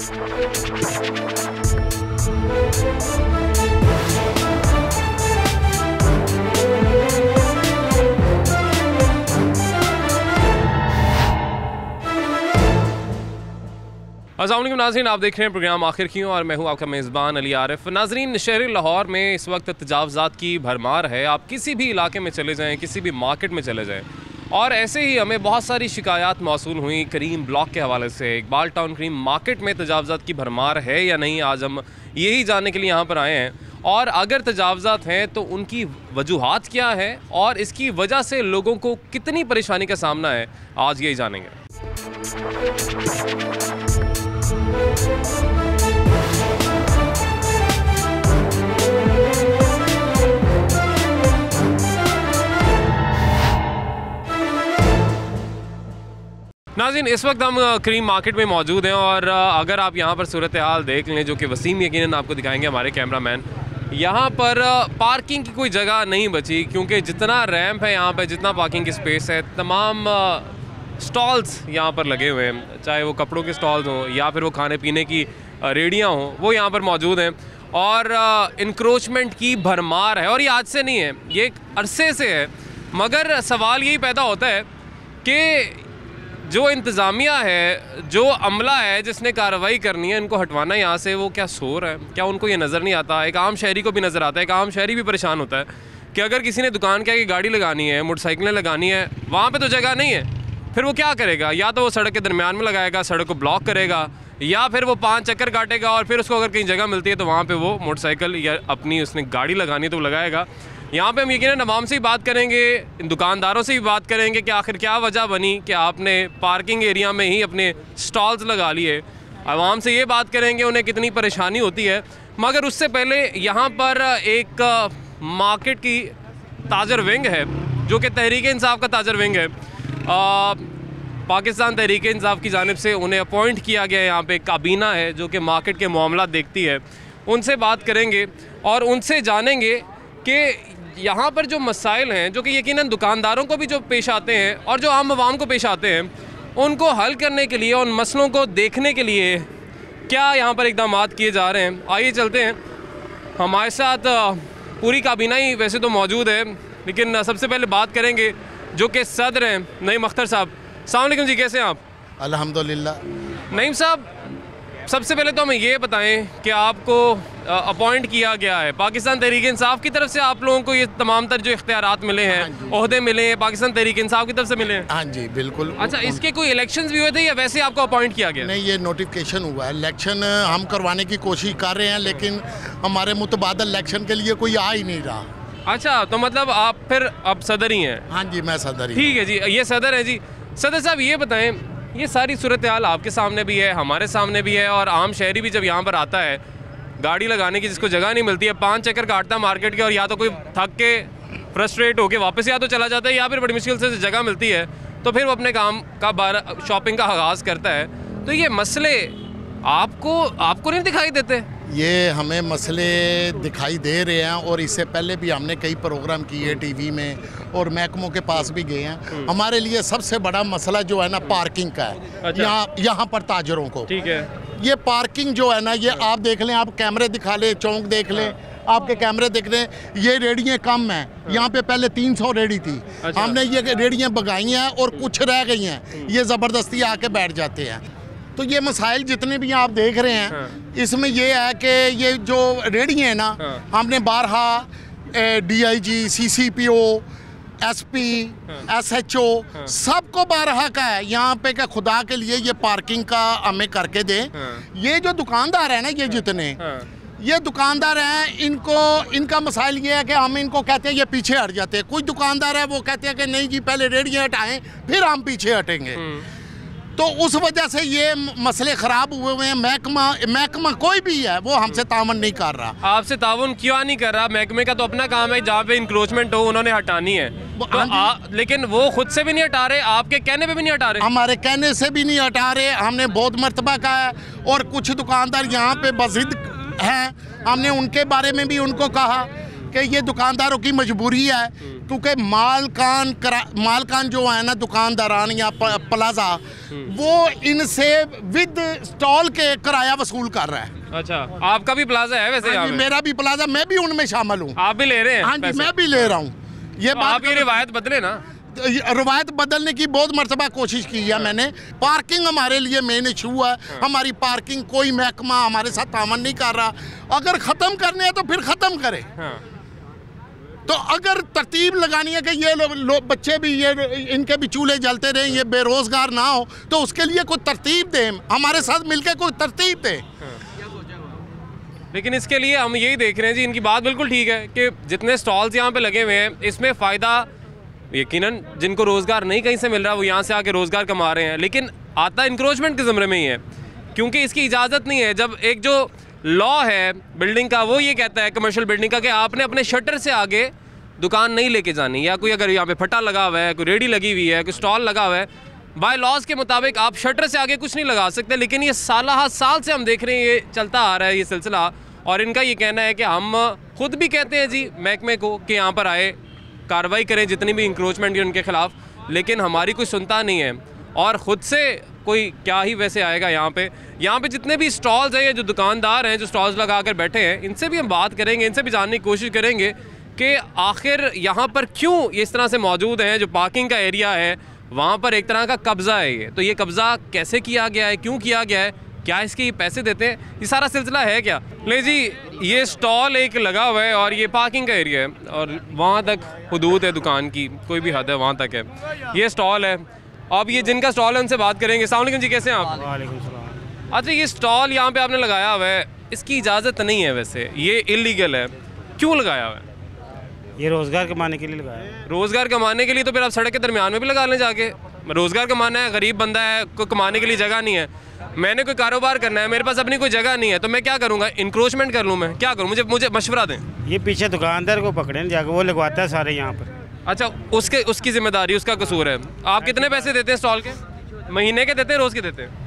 अस्सलाम वालेकुम नाज़रीन, आप देख रहे हैं प्रोग्राम आखिर क्यों और मैं हूं आपका मेज़बान अली आरिफ। नाज़रीन, शहर लाहौर में इस वक्त तजावज़ात की भरमार है। आप किसी भी इलाके में चले जाएं, किसी भी मार्केट में चले जाएं, और ऐसे ही हमें बहुत सारी शिकायत मौसूल हुई करीम ब्लॉक के हवाले से। इकबाल टाउन करीम मार्केट में तजावज़ात की भरमार है या नहीं, आज हम यही जानने के लिए यहाँ पर आए हैं। और अगर तजावज़ात हैं तो उनकी वजूहात क्या है और इसकी वजह से लोगों को कितनी परेशानी का सामना है, आज यही जानेंगे। नाज़रीन, इस वक्त हम करीम मार्केट में मौजूद हैं और अगर आप यहाँ पर सूरत हाल देख लें, जो कि वसीम यकीनन आपको दिखाएंगे हमारे कैमरामैन, यहाँ पर पार्किंग की कोई जगह नहीं बची, क्योंकि जितना रैंप है यहाँ पे, जितना पार्किंग की स्पेस है, तमाम स्टॉल्स यहाँ पर लगे हुए हैं, चाहे वो कपड़ों के स्टॉल्स हों या फिर वो खाने पीने की रेडियाँ हों, वो यहाँ पर मौजूद हैं। और इंक्रोचमेंट की भरमार है और ये आज से नहीं है, ये एक अरसे से है। मगर सवाल यही पैदा होता है कि जो इंतज़ामिया है, जो अमला है जिसने कार्रवाई करनी है, इनको हटवाना यहाँ से, वो क्या सो रहा है? क्या उनको ये नज़र नहीं आता? एक आम शहरी को भी नज़र आता है, एक आम शहरी भी परेशान होता है कि अगर किसी ने दुकान के आगे गाड़ी लगानी है, मोटरसाइकिलें लगानी है, वहाँ पे तो जगह नहीं है, फिर वो क्या करेगा? या तो वो सड़क के दरमियान में लगाएगा, सड़क को ब्लॉक करेगा, या फिर वो 5 चक्कर काटेगा और फिर उसको अगर कहीं जगह मिलती है तो वहाँ पे वो मोटरसाइकिल या अपनी उसने गाड़ी लगानी है तो वो लगाएगा। यहाँ पे हम यकीनन अवाम से भी बात करेंगे, दुकानदारों से भी बात करेंगे कि आखिर क्या वजह बनी कि आपने पार्किंग एरिया में ही अपने स्टॉल्स लगा लिए। अवाम से ये बात करेंगे उन्हें कितनी परेशानी होती है। मगर उससे पहले यहाँ पर एक मार्केट की ताजर विंग है, जो कि तहरीक इंसाफ का ताजर विंग है। पाकिस्तान तहरीक इंसाफ की जानिब से उन्हें अपॉइंट किया गया है। यहाँ पे काबीना है जो कि मार्केट के मामला देखती है। उनसे बात करेंगे और उनसे जानेंगे कि यहाँ पर जो मसाइल हैं, जो कि यकीनन दुकानदारों को भी जो पेश आते हैं और जो आम आवाम को पेश आते हैं, उनको हल करने के लिए, उन मसलों को देखने के लिए क्या यहाँ पर इक़दाम किए जा रहे हैं। आइए चलते हैं। हमारे साथ पूरी काबीना ही वैसे तो मौजूद है, लेकिन सबसे पहले बात करेंगे जो कि सदर हैं नईम अख्तर साहब। अस्सलाम वालेकुम जी, कैसे हैं आप? अल्हम्दुलिल्लाह। नईम साहब, सबसे पहले तो हमें ये बताएं कि आपको अपॉइंट किया गया है पाकिस्तान तहरीक इंसाफ की तरफ से, आप लोगों को ये तमाम तर जो इख्तियारात मिले हैं, ओहदे मिले हैं, पाकिस्तान तहरीक इंसाफ की तरफ से मिले हैं? हाँ जी, बिल्कुल। अच्छा, इसके कोई इलेक्शंस भी हुए थे या वैसे आपको अपॉइंट किया गया? नहीं, ये नोटिफिकेशन हुआ है। इलेक्शन हम करवाने की कोशिश कर रहे हैं, लेकिन हमारे मुतबादल इलेक्शन के लिए कोई आ ही नहीं रहा। अच्छा, तो मतलब आप फिर अब सदर ही हैं? हाँ जी, मैं सदर ही। ठीक है जी, ये सदर है जी। सदर साहब, ये बताएं, ये सारी सूरत हाल आपके सामने भी है, हमारे सामने भी है, और आम शहरी भी जब यहाँ पर आता है, गाड़ी लगाने की जिसको जगह नहीं मिलती है, 5 चक्कर काटता है मार्केट के, और या तो कोई थक के फ्रस्ट्रेट होके वापस या तो चला जाता है, या फिर बड़ी मुश्किल से जगह मिलती है तो फिर वो अपने काम का शॉपिंग का आगाज़ करता है। तो ये मसले आपको नहीं दिखाई देते? ये हमें मसले दिखाई दे रहे हैं, और इससे पहले भी हमने कई प्रोग्राम किए टीवी में और महकमों के पास भी गए हैं। हमारे लिए सबसे बड़ा मसला जो है ना, पार्किंग का है। अच्छा। यहाँ पर ताजरों को, ठीक है, ये पार्किंग जो है ना, ये आप देख लें, आप कैमरे दिखा लें, चौंक देख लें, आपके कैमरे देख लें, ये रेडियाँ कम हैं। यहाँ पे पहले 300 रेडी थी। अच्छा। हमने ये रेडियाँ भगाई हैं और कुछ रह गई हैं, ये ज़बरदस्ती आके बैठ जाते हैं। तो ये मसाइल जितने भी आप देख रहे हैं, इसमें ये है कि ये जो रेडियाँ हैं ना, हमने बारहा DIG, CCPO, SP, SHO सबको बारहा का है यहाँ पे कि खुदा के लिए ये पार्किंग का हमें करके दें। ये जो दुकानदार है ना, ये जितने ये दुकानदार हैं, इनका मसाइल ये है कि हम इनको कहते हैं ये पीछे हट जाते हैं। कुछ दुकानदार है वो कहते हैं कि नहीं जी, पहले रेडियाँ हटाएं फिर हम पीछे हटेंगे। तो उस वजह से ये मसले ख़राब हुए हैं। महकमा कोई भी है वो हमसे तावन नहीं कर रहा। आपसे तावन क्यों नहीं कर रहा? महकमे का तो अपना काम है, जहाँ पे इंक्रोचमेंट हो उन्होंने हटानी है, तो लेकिन वो खुद से भी नहीं हटा रहे, आपके कहने पे भी नहीं हटा रहे। हमारे कहने से भी नहीं हटा रहे, हमने बहुत मरतबा कहा है, और कुछ दुकानदार यहाँ पे बज़िद हैं, हमने उनके बारे में भी उनको कहा कि ये दुकानदारों की मजबूरी है क्योंकि मालकान जो है ना दुकानदारान या प्लाजा, वो इनसे विद स्टॉल के किराया वसूल कर रहा है। अच्छा, आपका भी प्लाजा है वैसे? हाँ जी, मेरा भी प्लाजा, मैं भी उनमें शामिल हूँ। आप भी ले रहे हैं? हाँ जी, मैं भी ले रहा हूँ। ये तो आप ये रिवायत बदले ना। रवायत बदलने की बहुत मरतबा कोशिश की है मैंने। पार्किंग हमारे लिए मेन इशू है। हमारी पार्किंग कोई महकमा हमारे साथ तामन नहीं कर रहा। अगर ख़त्म करने है तो फिर ख़त्म करे। तो अगर तरतीब लगानी है कि ये बच्चे भी ये इनके भी चूल्हे जलते रहें, ये बेरोज़गार ना हो, तो उसके लिए कोई तरतीब दें, हमारे साथ मिलकर कोई तरतीब दें। लेकिन इसके लिए हम यही देख रहे हैं जी, इनकी बात बिल्कुल ठीक है कि जितने स्टॉल्स यहाँ पे लगे हुए हैं इसमें फ़ायदा यकीनन जिनको रोज़गार नहीं कहीं से मिल रहा वो यहाँ से आके रोज़गार कमा रहे हैं, लेकिन आता इंक्रोचमेंट के ज़मरे में ही है, क्योंकि इसकी इजाज़त नहीं है। जब एक जो लॉ है बिल्डिंग का वो ये कहता है कमर्शियल बिल्डिंग का कि आपने अपने शटर से आगे दुकान नहीं लेके जानी, या कोई अगर यहाँ पे फटा लगा हुआ है, कोई रेडी लगी हुई है, कोई स्टॉल लगा हुआ है, बाय लॉज के मुताबिक आप शटर से आगे कुछ नहीं लगा सकते। लेकिन ये साल से हम देख रहे हैं ये चलता आ रहा है ये सिलसिला, और इनका ये कहना है कि हम खुद भी कहते हैं जी महकमे को कि यहाँ पर आए कार्रवाई करें जितनी भी इंक्रोचमेंट है उनके ख़िलाफ़, लेकिन हमारी कोई सुनता नहीं है। और ख़ुद से कोई क्या ही वैसे आएगा यहाँ पे जितने भी स्टॉल्स हैं, जो दुकानदार हैं जो स्टॉल्स लगा कर बैठे हैं, इनसे भी हम बात करेंगे, इनसे भी जानने की कोशिश करेंगे कि आखिर यहाँ पर क्यों इस तरह से मौजूद हैं। जो पार्किंग का एरिया है वहाँ पर एक तरह का कब्ज़ा है ये, तो ये कब्ज़ा कैसे किया गया है, क्यों किया गया है, क्या इसके पैसे देते हैं, ये सारा सिलसिला है क्या। ले जी, ये स्टॉल एक लगा हुआ है और ये पार्किंग का एरिया है और वहाँ तक हुदूद है दुकान की, कोई भी हद है वहाँ तक है। ये स्टॉल है, अब ये जिनका स्टॉल है उनसे बात करेंगे। अस्सलाम वालेकुम जी, कैसे हैं आप? वालेकुम सलाम। अच्छा, ये स्टॉल यहाँ पे आपने लगाया हुआ है, इसकी इजाज़त नहीं है वैसे, ये इलीगल है, क्यों लगाया हुआ है? ये रोज़गार कमाने के लिए लगाया है। रोज़गार कमाने के लिए? तो फिर आप सड़क के दरमियान में भी लगा लें जाके। रोज़गार कमाना है, गरीब बंदा है, कोई कमाने के लिए जगह नहीं है, मैंने कोई कारोबार करना है, मेरे पास अपनी कोई जगह नहीं है, तो मैं क्या करूँगा? इंक्रोचमेंट कर लूँ? मैं क्या करूँ? मुझे मशवरा दें। ये पीछे दुकानदार को पकड़े जाकर, वो लगवाता है सारे यहाँ पर। अच्छा, उसकी जिम्मेदारी, उसका कसूर है। आप कितने पैसे देते हैं स्टॉल के? महीने के देते हैं, रोज़ के देते हैं?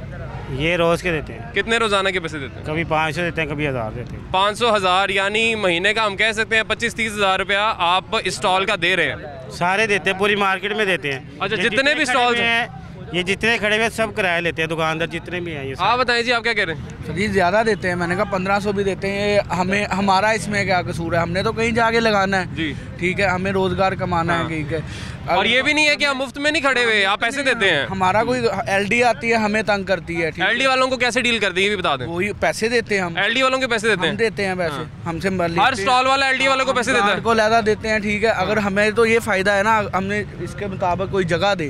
ये रोज़ के देते हैं। कितने रोज़ाना के पैसे देते हैं? कभी 500 देते हैं, कभी 1000 देते हैं। 500 1000 यानी महीने का हम कह सकते हैं 25-30 हज़ार रुपया आप स्टॉल का दे रहे हैं। सारे देते हैं, पूरी मार्केट में देते हैं। अच्छा, जितने भी स्टॉल हैं, ये जितने खड़े हुए सब किराया लेते हैं, दुकानदार जितने भी हैं ये। आप बताएं जी, आप क्या कह रहे हैं? सर जी ज़्यादा देते हैं, मैंने कहा 1500 भी देते हैं। हमारा इसमें क्या कसूर है? हमने तो कहीं जाके लगाना है जी, ठीक है, हमें रोज़गार कमाना है, ठीक है। और ये भी नहीं है कि हम मुफ्त में नहीं खड़े हुए, आप पैसे देते हैं। हमारा कोई एलडी आती है, हमें तंग करती है। एलडी वालों को कैसे डील करती है ये भी बता दें। वही पैसे देते हैं हम, एलडी वालों के पैसे देते हैं? देते हैं पैसे, हमसे हर स्टॉल वाला एलडी वालों को पैसे देता है, को लहदा देते हैं, ठीक है। अगर हमें तो ये फ़ायदा है ना, हमने इसके मुताबिक कोई जगह दे,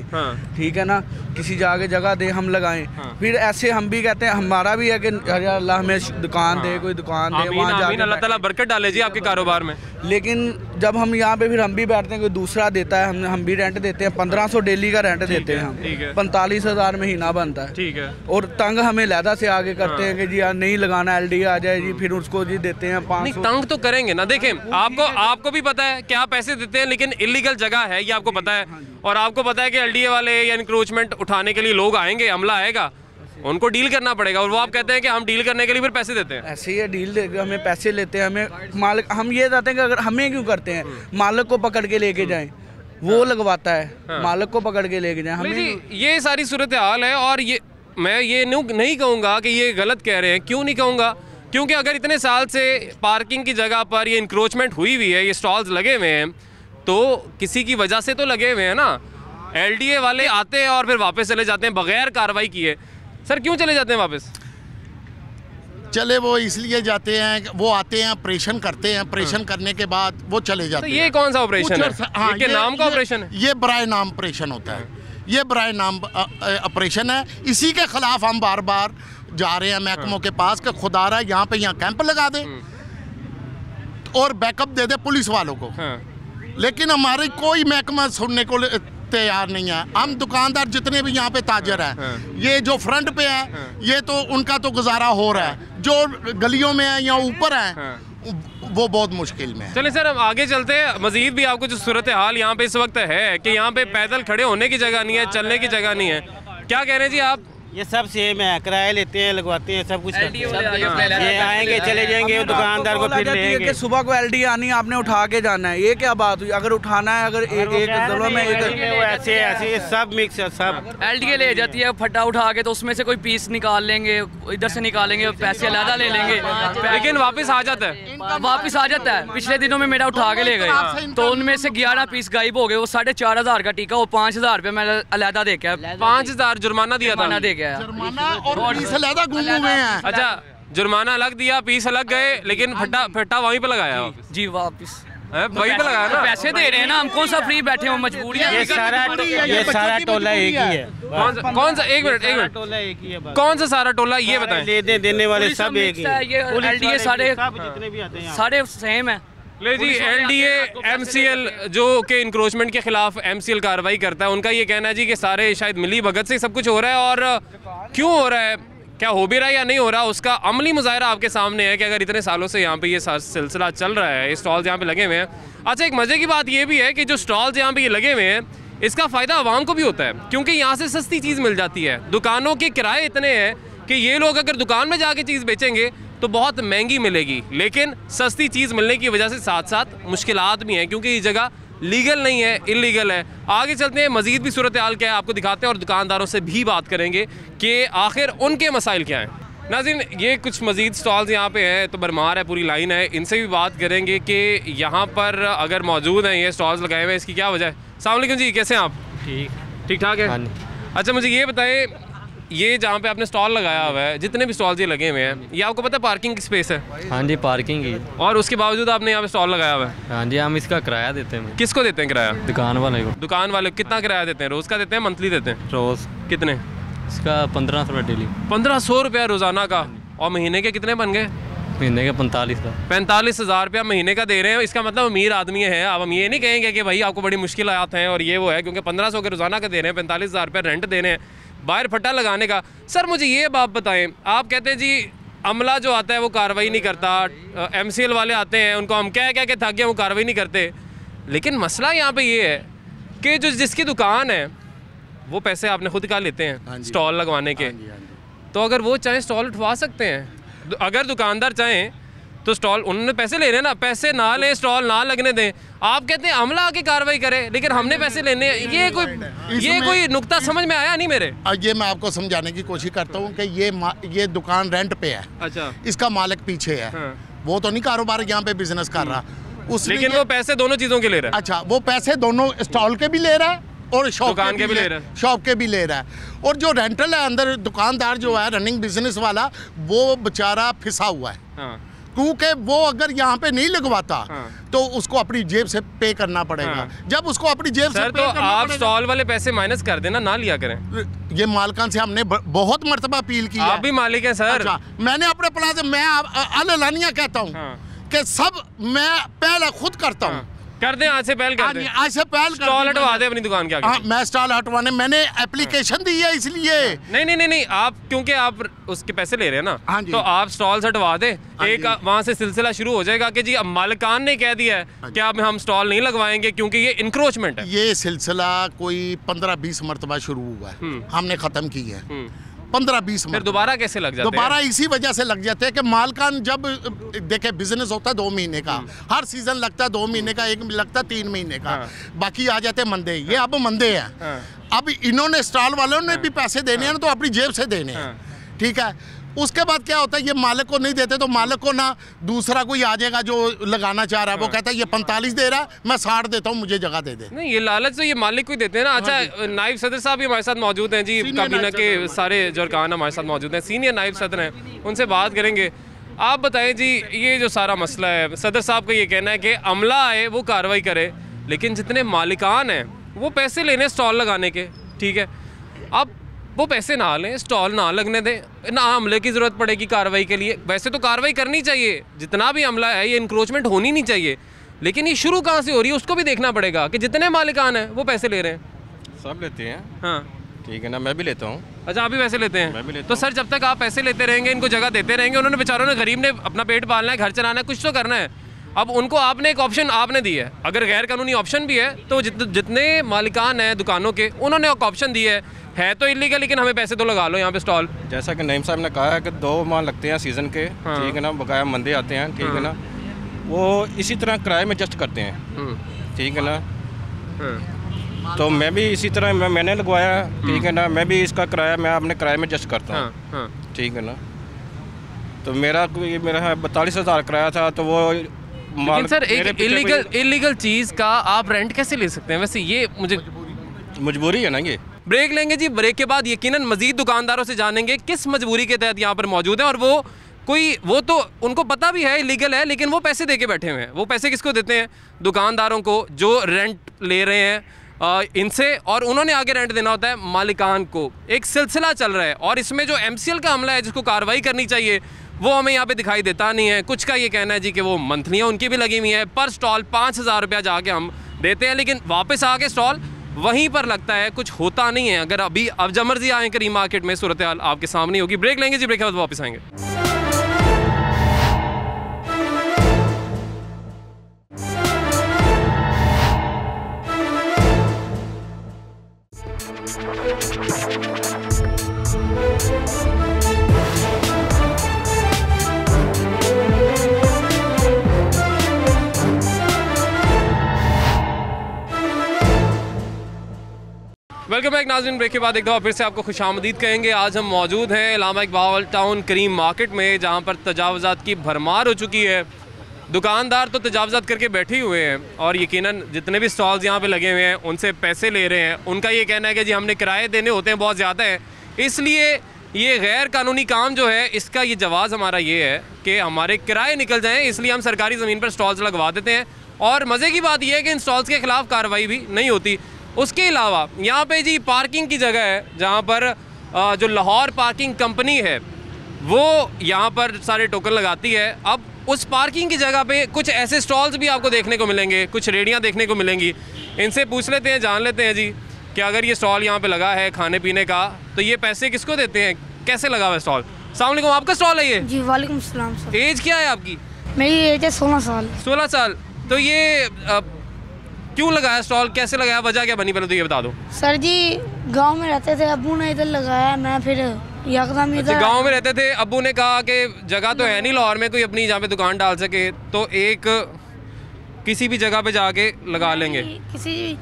ठीक है ना, किसी जाके जगह दे, हम लगाएं। फिर ऐसे हम भी कहते हैं, हमारा भी है कि अल्लाह हमें दुकान दे, कोई दुकान दे, वहाँ जाके अल्लाह ताला बरकत डाले जी आपके कारोबार में। लेकिन जब हम यहाँ पे फिर हम भी बैठते हैं, कोई दूसरा देता है, हम भी रेंट देते हैं, 1500 डेली का रेंट देते हैं हम, 45,000 महीना बनता है, ठीक है। और तंग हमें लहदा से आगे करते हैं कि जी यार नहीं लगाना, एलडी आ जाए जी, फिर उसको जी देते हैं 500। तंग तो करेंगे ना, देखें आपको भी पता है कि आप पैसे देते हैं, लेकिन इलीगल जगह है ये आपको पता है, और आपको पता है कि एलडीए वाले या इंक्रोचमेंट उठाने के लिए लोग आएंगे, हमला आएगा, उनको डील करना पड़ेगा, और वो आप कहते हैं कि हम डील करने के लिए फिर पैसे देते हैं। ऐसे ही है, डील दे हमें पैसे लेते हैं, हमें मालिक, हम ये चाहते हैं कि अगर हमें क्यों करते हैं, मालिक को पकड़ के लेके जाएं, वो लगवाता है, मालिक को पकड़ के लेके जाएं। हमें ये सारी सूरत हाल है, और ये मैं ये नहीं कहूँगा कि ये गलत कह रहे हैं। क्यों नहीं कहूँगा? क्योंकि अगर इतने साल से पार्किंग की जगह पर ये इंक्रोचमेंट हुई हुई है, ये स्टॉल्स लगे हुए हैं, तो किसी की वजह से तो लगे हुए हैं ना। एलडीए वाले आते हैं और फिर वापस चले जाते हैं बगैर कार्रवाई किए। सर क्यों चले जाते हैं वापस? चले वो इसलिए जाते हैं, वो आते हैं, ऑपरेशन करते हैं, ऑपरेशन करने के बाद वो चले जाते हैं। तो ये कौन सा ऑपरेशन है? हाँ, ये नाम का ऑपरेशन है? ये बराए नाम ऑपरेशन होता है, ये बराए नाम ऑपरेशन है। इसी के खिलाफ हम बार बार जा रहे हैं महकमों के पास कि खुदारा यहाँ पे यहाँ कैंप लगा दे और बैकअप दे दे पुलिस वालों को। लेकिन हमारी कोई महकमा सुनने को तैयार नहीं है। हम दुकानदार जितने भी यहाँ पे ताजर हैं, ये जो फ्रंट पे है, ये तो उनका तो गुजारा हो रहा है, जो गलियों में है या ऊपर है वो बहुत मुश्किल में है। चलिए सर, हम आगे चलते हैं। मजीद भी आपको जो सूरत हाल यहाँ पे इस वक्त है कि यहाँ पे पैदल खड़े होने की जगह नहीं है, चलने की जगह नहीं है। क्या कह रहे हैं जी आप? ये सब सेम है, किराया लेते हैं, लगवाते हैं, सब कुछ करते हैं। ये आएंगे चले जाएंगे, दुकानदार को फिर लेंगे कि सुबह को एलडी आनी है, आपने उठा के जाना है, ये क्या बात हुई? अगर उठाना है, अगर एक जगह में ऐसे ऐसे सब मिक्स है, सब एलडी ले जाती है फट्टा उठा के, तो उसमें से कोई पीस निकाल लेंगे, इधर से निकालेंगे, पैसे अलग ले लेंगे, लेकिन वापस आ जाता है, वापस आ जाता है। पिछले दिनों में मेरा उठा के ले गए, तो उनमें से 11 पीस गायब हो गए। वो 4,500 का टीका, वो 5,000 रुपये मैंने अलहदा दे के 5,000 जुर्माना दिया था, दे के और पीस अलग गुम हुए हैं। अच्छा जुर्माना अलग दिया, पीस अलग गए, लेकिन फट्टा वहीं पे लगाया जी वापस वहीं पे लगाया ना। पैसे दे रहे हैं ना, हम कौन सा फ्री बैठे हो, मजबूरी है। ये सारा टोला एक ही है। कौन सा? एक मिनट टोला एक ही है, कौन सा सारा टोला ये बताएं? लेने देने वाले सब एक ही है। ये एलडीए सारे जितने भी आते हैं सारे सेम है। ले जी, एलडीए एमसीएल जो कि इंक्रोचमेंट के खिलाफ एमसीएल कार्रवाई करता है, उनका ये कहना है जी कि सारे शायद मिली भगत से सब कुछ हो रहा है। और क्यों हो रहा है, क्या हो भी रहा है या नहीं हो रहा, उसका अमली मुजाहरा आपके सामने है कि अगर इतने सालों से यहाँ पे ये सिलसिला चल रहा है, स्टॉल्स यहाँ पे लगे हुए हैं। अच्छा, एक मज़े की बात ये भी है कि जो स्टॉल्स यहाँ पे ये लगे हुए हैं, इसका फ़ायदा आवाम को भी होता है, क्योंकि यहाँ से सस्ती चीज़ मिल जाती है। दुकानों के किराए इतने हैं कि ये लोग अगर दुकान में जाके चीज़ बेचेंगे तो बहुत महंगी मिलेगी, लेकिन सस्ती चीज़ मिलने की वजह से साथ साथ मुश्किलात भी हैं, क्योंकि ये जगह लीगल नहीं है, इलीगल है। आगे चलते हैं, मज़ीद भी सूरत हाल क्या है आपको दिखाते हैं और दुकानदारों से भी बात करेंगे कि आखिर उनके मसाइल क्या हैं। नाज़रीन, ये कुछ मज़ीद स्टॉल्स यहाँ पे हैं, तो भरमार है, पूरी लाइन है, इनसे भी बात करेंगे कि यहाँ पर अगर मौजूद हैं ये स्टॉल्स लगाए हुए हैं, इसकी क्या वजह है। अस्सलाम वालेकुम जी, कैसे हैं आप? ठीक ठाक है। अच्छा, मुझे ये बताएं, ये जहाँ पे आपने स्टॉल लगाया हुआ है, जितने भी स्टॉल्स ये लगे हुए हैं, ये आपको पता है पार्किंग की स्पेस है? हाँ जी, पार्किंग की। और उसके बावजूद आपने यहाँ पे स्टॉल लगाया हुआ है? हाँ जी, हम इसका किराया देते हैं। किसको देते हैं किराया? दुकान वाले को। दुकान वाले कितना किराया देते हैं? रोज़ का देते हैं, मंथली देते हैं? रोज़। कितने? इसका 1500 रुपये डेली। 1500 रुपया रोज़ाना का। और महीने के कितने बन गए? महीने के 45,000 रुपया महीने का दे रहे हैं। इसका मतलब अमीर आदमी है। अब हम ये नहीं कहेंगे कि भाई आपको बड़ी मुश्किल आते हैं और ये वो है, क्योंकि 1500 के रोज़ाना का दे रहे हैं, 45,000 रुपया रेंट दे रहे हैं बाहर फट्टा लगाने का। सर मुझे ये बात बताएं, आप कहते हैं जी अमला जो आता है वो कार्रवाई नहीं करता, एमसीएल वाले आते हैं उनको हम कह के थक गए, वो कार्रवाई नहीं करते, लेकिन मसला यहाँ पे ये है कि जो जिसकी दुकान है वो पैसे आपने खुद का लेते हैं स्टॉल लगवाने के। तो अगर वो चाहें स्टॉल उठवा सकते हैं, अगर दुकानदार चाहें तो स्टॉल, उन्होंने पैसे ले रहे हैं ना, पैसे ना लें, स्टॉल ना लगने दें। आप कहते हैं अमला आके कार्रवाई करे, लेकिन हमने पैसे लेने हैं। ये कोई नुक्ता समझ में आया नहीं मेरे। ये मैं आपको समझाने की कोशिश करता हूँ कि ये दुकान रेंट पे है। अच्छा, इसका मालिक पीछे है। हाँ। वो तो नहीं कारोबार यहाँ पे बिजनेस कर रहा, लेकिन वो पैसे दोनों चीज़ों के ले रहा है। अच्छा, वो पैसे दोनों स्टॉल के भी ले रहा है और शॉप के भी ले रहा है, शॉप के भी ले रहा है। और जो रेंटल है अंदर, दुकानदार जो है रनिंग बिजनेस वाला, वो बेचारा फिसा हुआ है। हाँ। क्योंकि वो अगर यहाँ पे नहीं लगवाता तो उसको अपनी जेब से पे करना पड़ेगा। जब उसको अपनी जेब से पे तो आप स्टॉल वाले पैसे माइनस कर देना, ना लिया करें। ये मालकान से हमने बहुत मर्तबा अपील की है। आप भी मालिक हैं सर। अच्छा, मैंने अपने प्लाजा, मैं अलानिया कहता हूँ कि सब मैं पहले खुद करता हूँ। कर दें, आज से पहल कर दें, आज से पहल स्टॉल हटवा दें अपनी दुकान के आगे। मैं स्टॉल हटवाने मैंने एप्लीकेशन दी है, इसलिए नहीं, आप क्योंकि आप उसके पैसे ले रहे हैं ना, तो आप स्टॉल हटवा दें। एक वहाँ से सिलसिला शुरू हो जाएगा कि जी अब मालिकान ने कह दिया है कि अब हम स्टॉल नहीं लगवाएंगे क्योंकि ये इंक्रोचमेंट है। ये सिलसिला कोई 15-20 मरतबा शुरू हुआ है, हमने खत्म की है 15-20 फिर दोबारा कैसे लग जाते हैं? दोबारा इसी वजह से लग जाते हैं कि मालकान जब देखे बिजनेस होता है 2 महीने का, हर सीजन लगता है 2 महीने का, एक लगता है 3 महीने का, बाकी आ जाते हैं मंदे। ये अब मंदे हैं। अब इन्होंने स्टॉल वालों ने भी पैसे देने हैं ना, तो अपनी जेब से देने हैं, ठीक है। उसके बाद क्या होता है, ये मालिक को नहीं देते तो मालिक को ना दूसरा कोई आ जाएगा जो लगाना चाह रहा है, वो कहता है ये 45 दे रहा है, मैं 60 देता हूँ, मुझे जगह दे दे। नहीं, ये लालच तो ये मालिक को ही देते हैं ना। अच्छा, नायब सदर साहब भी हमारे साथ मौजूद हैं जी, काबीना के सारे जो अरकान हमारे साथ मौजूद हैं, सीनियर नायब सदर हैं, उनसे बात करेंगे। आप बताएं जी, ये जो सारा मसला है, सदर साहब का ये कहना है कि अमला आए वो कार्रवाई करे, लेकिन जितने मालिकान हैं वो पैसे लेने स्टॉल लगाने के, ठीक है, अब वो पैसे ना लें, स्टॉल ना लगने दें, ना अमले की ज़रूरत पड़ेगी कार्रवाई के लिए। वैसे तो कार्रवाई करनी चाहिए, जितना भी अमला है ये इंक्रोचमेंट होनी नहीं चाहिए, लेकिन ये शुरू कहाँ से हो रही है उसको भी देखना पड़ेगा कि जितने मालिकान हैं वो पैसे ले रहे हैं। सब लेते हैं। हाँ, ठीक है ना, मैं भी लेता हूँ। अच्छा, आप भी पैसे लेते हैं? मैं भी लेता तो सर जब तक आप पैसे लेते रहेंगे, इनको जगह देते रहेंगे, उन्होंने बेचारों ने गरीब ने अपना पेट पालना है, घर चलाना है, कुछ तो करना है। अब उनको आपने एक ऑप्शन आपने दी है, अगर गैर कानूनी ऑप्शन भी है तो जितने मालिकान हैं दुकानों के उन्होंने एक ऑप्शन दी है तो इलीगल, लेकिन हमें पैसे तो लगा लो यहाँ पे स्टॉल। जैसा कि नईम साहब ने कहा है कि 2 माह लगते हैं सीज़न के, ठीक है ना, बकाया मंदे आते हैं, ठीक है ना, वो इसी तरह किराए में एडजस्ट करते हैं, ठीक है ना। तो मैं भी इसी तरह मैंने लगवाया, ठीक है ना, मैं भी इसका किराया मैं अपने किराए में एडजस्ट करता हूँ, ठीक है ना। तो मेरा 42,000 किराया था, तो वो लेकिन सर एक इलीगल चीज़ का आप रेंट कैसे ले सकते हैं? वैसे ये मुझे मजबूरी है ना। ये ब्रेक लेंगे जी, ब्रेक के बाद यकीनन मजीद दुकानदारों से जानेंगे किस मजबूरी के तहत यहाँ पर मौजूद है, और वो तो उनको पता भी है इलीगल है, लेकिन वो पैसे दे के बैठे हुए हैं। वो पैसे किसको देते हैं? दुकानदारों को जो रेंट ले रहे हैं इनसे, और उन्होंने आगे रेंट देना होता है मालिकान को। एक सिलसिला चल रहा है, और इसमें जो MCL का अमला है जिसको कार्रवाई करनी चाहिए वो हमें यहाँ पे दिखाई देता नहीं है। कुछ का ये कहना है जी कि वो मंथलियाँ उनकी भी लगी हुई हैं, पर स्टॉल 5,000 रुपया जाके हम देते हैं, लेकिन वापस आके स्टॉल वहीं पर लगता है, कुछ होता नहीं है। अगर अभी अब जब मर्जी आए करीम मार्केट में, सूरत हाल आपके सामने होगी। ब्रेक लेंगे जी, ब्रेक के बाद वापस आएंगे। वेलकम बैक नाज़रीन, ब्रेक के बाद एक दफ़ा फिर से आपको खुशामदीद कहेंगे। आज हम मौजूद हैं इलामा इकबाल टाउन करीम मार्केट में, जहां पर तजावज़ात की भरमार हो चुकी है। दुकानदार तो तजावज़ात करके बैठे हुए हैं, और यकीनन जितने भी स्टॉल्स यहाँ पे लगे हुए हैं उनसे पैसे ले रहे हैं। उनका ये कहना है कि जी हमने किराए देने होते हैं बहुत ज़्यादा है, इसलिए ये गैर कानूनी काम जो है इसका ये जवाज़ हमारा ये है कि हमारे किराए निकल जाएँ, इसलिए हम सरकारी ज़मीन पर स्टॉल्स लगवा देते हैं। और मज़े की बात यह है कि इन स्टॉल्स के ख़िलाफ़ कार्रवाई भी नहीं होती। उसके अलावा यहाँ पे जी पार्किंग की जगह है, जहाँ पर जो लाहौर पार्किंग कंपनी है वो यहाँ पर सारे टोकन लगाती है। अब उस पार्किंग की जगह पे कुछ ऐसे स्टॉल्स भी आपको देखने को मिलेंगे, कुछ रेडियाँ देखने को मिलेंगी। इनसे पूछ लेते हैं, जान लेते हैं जी कि अगर ये स्टॉल यहाँ पे लगा है खाने पीने का, तो ये पैसे किसको देते हैं, कैसे लगा हुआ स्टॉल? अस्सलाम वालेकुम, आपका स्टॉल है ये? जी वालेकुम सलाम सर। एज क्या है आपकी? मेरी एज है 16 साल। 16 साल। तो ये क्यों लगाया स्टॉल, कैसे लगाया, वजह क्या बनी, पहले तो ये बता दो। सर जी गांव में रहते थे, अब्बू ने इधर लगाया, मैं फिर यकदम इधर। गांव में रहते थे, अब्बू ने कहा कि जगह तो है नहीं लाहौर में कोई अपनी जहाँ पे दुकान डाल सके, तो एक किसी भी जगह पे जाके लगा लेंगे। किसी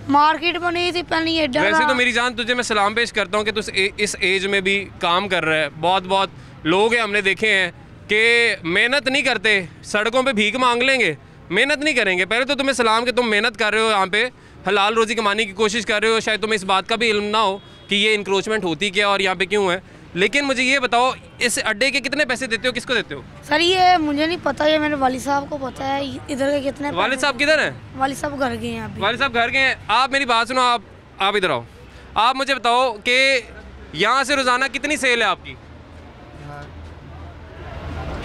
मार्केट बनी थी पहले ये डर। वैसे तो मेरी जान तुझे मैं सलाम पेश करता हूँ कि तू इस एज में भी काम कर रहा है। बहुत लोग हैं हमने देखे हैं कि मेहनत नहीं करते, सड़कों पे भीख मांग लेंगे, मेहनत नहीं करेंगे। पहले तो तुम्हें सलाम कि तुम मेहनत कर रहे हो, यहाँ पे हलाल रोज़ी कमाने की कोशिश कर रहे हो। शायद तुम्हें इस बात का भी इल्म ना हो कि ये इंक्रोचमेंट होती क्या और यहाँ पे क्यों है। लेकिन मुझे ये बताओ, इस अड्डे के कितने पैसे देते हो, किसको देते हो? सर ये मुझे नहीं पता, ये मेरे वालिद साहब को पता है इधर के कितने। वालिद साहब किधर हैं? वालिद साहब घर गए हैं अभी। वालिद साहब घर गए हैं। आप मेरी बात सुनो, आप इधर आओ। आप मुझे बताओ कि यहाँ से रोज़ाना कितनी सेल है आपकी?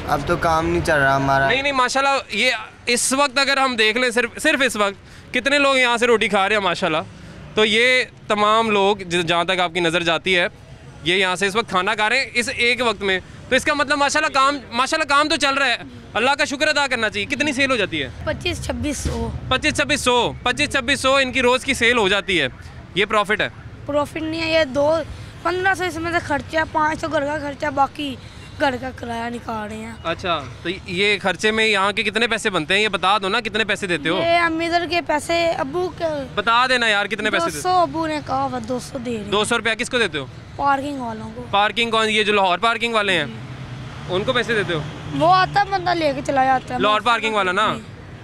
अब तो काम नहीं चल रहा हमारा। नहीं माशाल्लाह, ये इस वक्त अगर हम देख लें सिर्फ इस वक्त कितने लोग यहाँ से रोटी खा रहे हैं माशाल्लाह, तो ये तमाम लोग जहाँ तक आपकी नज़र जाती है ये यहाँ से इस वक्त खाना खा रहे हैं इस एक वक्त में। तो इसका मतलब माशाल्लाह काम तो चल रहा है, अल्लाह का शुक्र अदा करना चाहिए। कितनी सेल हो जाती है? 25-2600 इनकी रोज़ की सेल हो जाती है। ये प्रॉफिट है? प्रॉफिट नहीं है, ये 1500 इसमें से खर्चा, 500 घर का खर्चा, बाकी घर का किराया निकाल रहे हैं। अच्छा, तो ये खर्चे में यहाँ के कितने पैसे बनते हैं, ये बता दो ना, कितने पैसे देते हो? ये हम इधर के पैसे अब्बू के बता देना यार, कितने पैसे देते हो? 200 अब्बू ने कहा, 200 दे रहे। 200 रुपया किसको देते हो? पार्किंग वालों को। पार्किंग कौन? ये जो लाहौर पार्किंग वाले हैं उनको पैसे देते हो? वो आता है बंदा लेके चला जाता है। लाहौर पार्किंग वाला ना?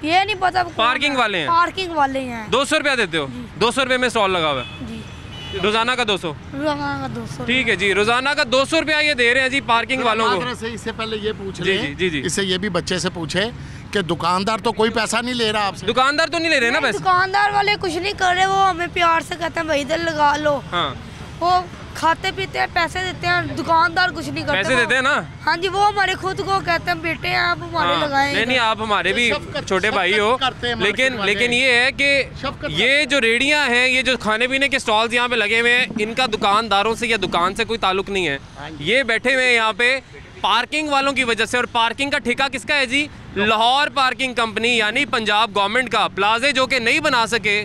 ये नहीं पता। पार्किंग वाले हैं? पार्किंग वाले हैं। 200 रुपया देते हो? 200 रुपये में स्टॉल लगा हुआ है जी। रोजाना का 200? रोजाना का 200। ठीक है जी, रोजाना का 200 रुपया ये दे रहे हैं जी पार्किंग वालों को। इससे पहले ये पूछ जी, रहे जी, जी। इससे ये भी बच्चे से पूछे कि दुकानदार तो कोई पैसा नहीं ले रहा आपसे? दुकानदार तो नहीं ले रहे ना पैसे? दुकानदार वाले कुछ नहीं कर रहे, वो हमें प्यार से कहते हैं भाई इधर लगा लो। हाँ, वो खाते पीते हैं, पैसे देते हैं, दुकानदार कुछ नहीं करते। पैसे देते हैं ना? हाँ जी, वो हमारे खुद को कहते हैं बेटे आप हमारे लगाए। नहीं, आप हमारे भी छोटे भाई हो, लेकिन ये है कि ये जो रेडियां हैं, ये जो खाने पीने के स्टॉल्स यहाँ पे लगे हुए हैं, इनका दुकानदारों से या दुकान से कोई ताल्लुक नहीं है। ये बैठे हुए हैं यहाँ पे, पार्किंग वालों की वजह से। और पार्किंग का ठेका किसका है जी? लाहौर पार्किंग कंपनी यानी पंजाब गवर्नमेंट का। प्लाजे जो कि नहीं बना सके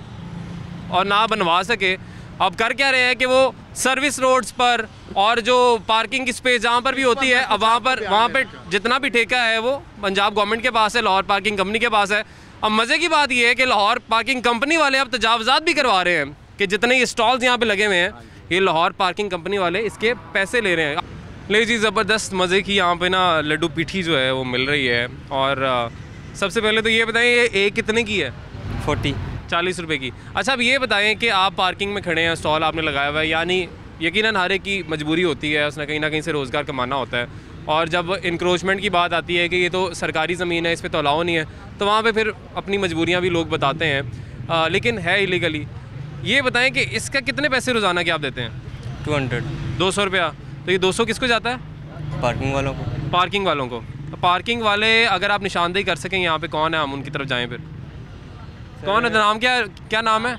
और ना बनवा सके, अब कर क्या रहे हैं कि वो सर्विस रोड्स पर और जो पार्किंग की स्पेस जहाँ पर भी होती है, अब वहाँ पर जितना भी ठेका है वो पंजाब गवर्नमेंट के पास है, लाहौर पार्किंग कंपनी के पास है। अब मज़े की बात यह है कि लाहौर पार्किंग कंपनी वाले अब तजावज़ात भी करवा रहे हैं कि जितने ये स्टॉल्स यहाँ पे लगे हुए हैं, ये लाहौर पार्किंग कंपनी वाले इसके पैसे ले रहे हैं। ले जी, ज़बरदस्त मज़े की यहाँ पे ना लड्डू पीठी जो है वो मिल रही है। और सबसे पहले तो ये बताएं, ये एक कितने की है? 40 रुपये की। अच्छा, अब ये बताएं कि आप पार्किंग में खड़े हैं, स्टॉल आपने लगाया हुआ है, यानी यकीनन हर एक की मजबूरी होती है, उसने कहीं ना कहीं से रोज़गार कमाना होता है। और जब इंक्रोचमेंट की बात आती है कि ये तो सरकारी ज़मीन है, इस पर तो अलाउ नहीं है, तो वहाँ पे फिर अपनी मजबूरियाँ भी लोग बताते हैं, लेकिन है इलीगली। ये बताएं कि इसका कितने पैसे रोज़ाना के आप देते हैं? 200 रुपया। तो ये 200 किसको जाता है? पार्किंग वालों को। पार्किंग वालों को। पार्किंग वाले अगर आप निशानदेही कर सकें यहाँ पे कौन है, हम उनकी तरफ जाएँ फिर। कौन है? नाम क्या नाम है?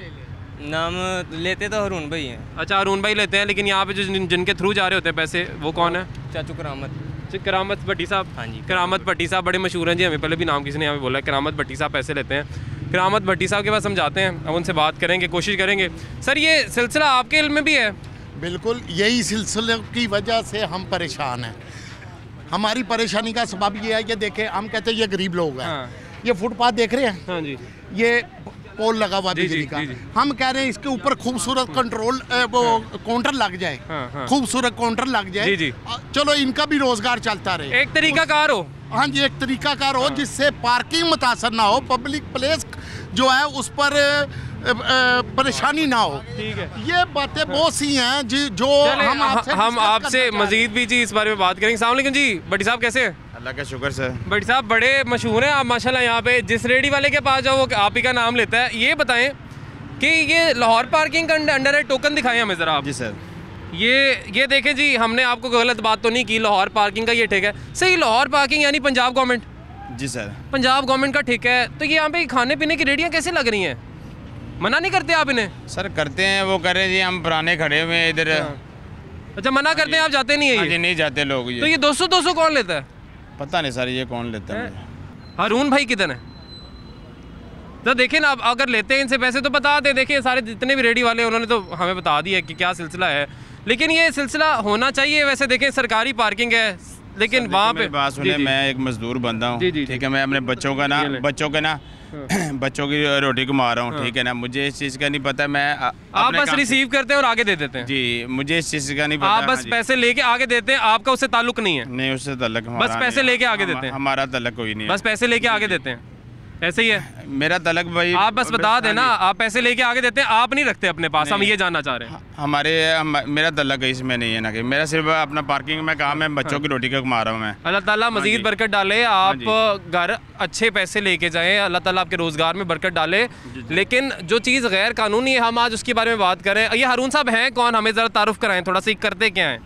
नाम लेते तो हरून भाई हैं। अच्छा, हरून भाई लेते हैं, लेकिन यहाँ पे जो जिनके थ्रू जा रहे होते हैं पैसे, वो कौन है? चाचू करामत भट्टी साहब। हाँ जी, करामत भट्टी साहब बड़े मशहूर हैं जी, हमें पहले भी नाम किसी ने यहाँ पे बोला है। करामत भट्टी साहब पैसे लेते हैं। करामत भट्टी साहब के पास हम जाते हैं, अब उनसे बात करेंगे, कोशिश करेंगे। सर, ये सिलसिला आपके इल्म में भी है? बिल्कुल, यही सिलसिले की वजह से हम परेशान हैं। हमारी परेशानी का सबब ये है कि देखें, हम कहते हैं ये गरीब लोग हैं। हाँ। ये फुटपाथ देख रहे हैं? हाँ जी। ये पोल लगा हुआ बिजली का, हम कह रहे हैं इसके ऊपर खूबसूरत कंट्रोल वो काउंटर लग जाए। हाँ। खूबसूरत काउंटर लग जाए। जी। चलो, इनका भी रोजगार चलता रहे, एक तरीकाकार हो। हाँ जी, एक तरीकाकार हो जिससे पार्किंग मुतासर ना हो, पब्लिक प्लेस जो है उस पर परेशानी ना हो। ठीक है, ये बातें बहुत सी हैं जी जो हम आपसे मजीद भी जी इस बारे में बात करेंगे। अस्सलाम वालेकुम जी, भट्टी साहब कैसे हैं? अल्लाह का शुक्र सर। भट्टी साहब बड़े मशहूर हैं आप माशाल्लाह, यहाँ पे जिस रेडी वाले के पास जाओ वो आप ही का नाम लेता है। ये बताएं कि ये लाहौर पार्किंग का अंडर है, टोकन दिखाएं हमें ज़रा आप। जी सर। ये देखें जी, हमने आपको गलत बात तो नहीं की, लाहौर पार्किंग का ये ठेका है सही। लाहौर पार्किंग यानी पंजाब गवर्नमेंट? जी सर, पंजाब गवर्नमेंट का ठेका है। तो ये यहाँ पे खाने पीने की रेडियाँ कैसे लग रही हैं? मना नहीं करते आप इन्हें? सर करते हैं, वो कह रहे हैं जी हम पुराने खड़े हुए हैं इधर। अच्छा, मना करते हैं, आप जाते नहीं है? ये नहीं जाते लोग। तो ये 200 कौन लेता है? पता नहीं सर, ये कौन लेता है? हारून भाई किधर है? तो देखें ना, अगर लेते हैं इनसे पैसे तो बता दे। देखिए सारे जितने भी रेडी वाले उन्होंने तो हमें बता दिया कि क्या सिलसिला है, लेकिन ये सिलसिला होना चाहिए। वैसे देखें सरकारी पार्किंग है, लेकिन वहाँ पे बात सुने, मैं एक मजदूर बंदा हूँ, ठीक है। मैं अपने बच्चों की रोटी कमा रहा हूँ, ठीक है ना। मुझे इस चीज़ का नहीं पता। मैं आप बस रिसीव करते हैं और आगे दे देते हैं? जी, मुझे इस चीज़ का नहीं पता। आप बस पैसे लेके आगे देते हैं, आपका उससे ताल्लुक नहीं है? नहीं, उससे ताल्लुक बस पैसे लेके आगे देते हैं? हमारा ताल्लुक कोई नहीं है, बस पैसे लेके आगे देते हैं, ऐसे ही है मेरा ताल्लुक भाई। आप बस बता देना, आप पैसे लेके आगे देते हैं, आप नहीं रखते अपने पास, हम ये जानना चाह रहे हैं। मेरा ताल्लुक इसमें नहीं है ना, कि मेरा सिर्फ अपना पार्किंग में काम है, बच्चों की रोटी का कमा रहा हूँ मैं। अल्लाह ताला मजीद बरकत डाले, आप घर अच्छे पैसे लेके जाएं, अल्लाह ताला आपके रोज़गार में बरकत डाले। लेकिन जो चीज़ गैर कानूनी है, हम आज उसके बारे में बात करें। ये हारून साहब हैं कौन? हमें ज़रा तारुफ कराएं थोड़ा सा, करते क्या हैं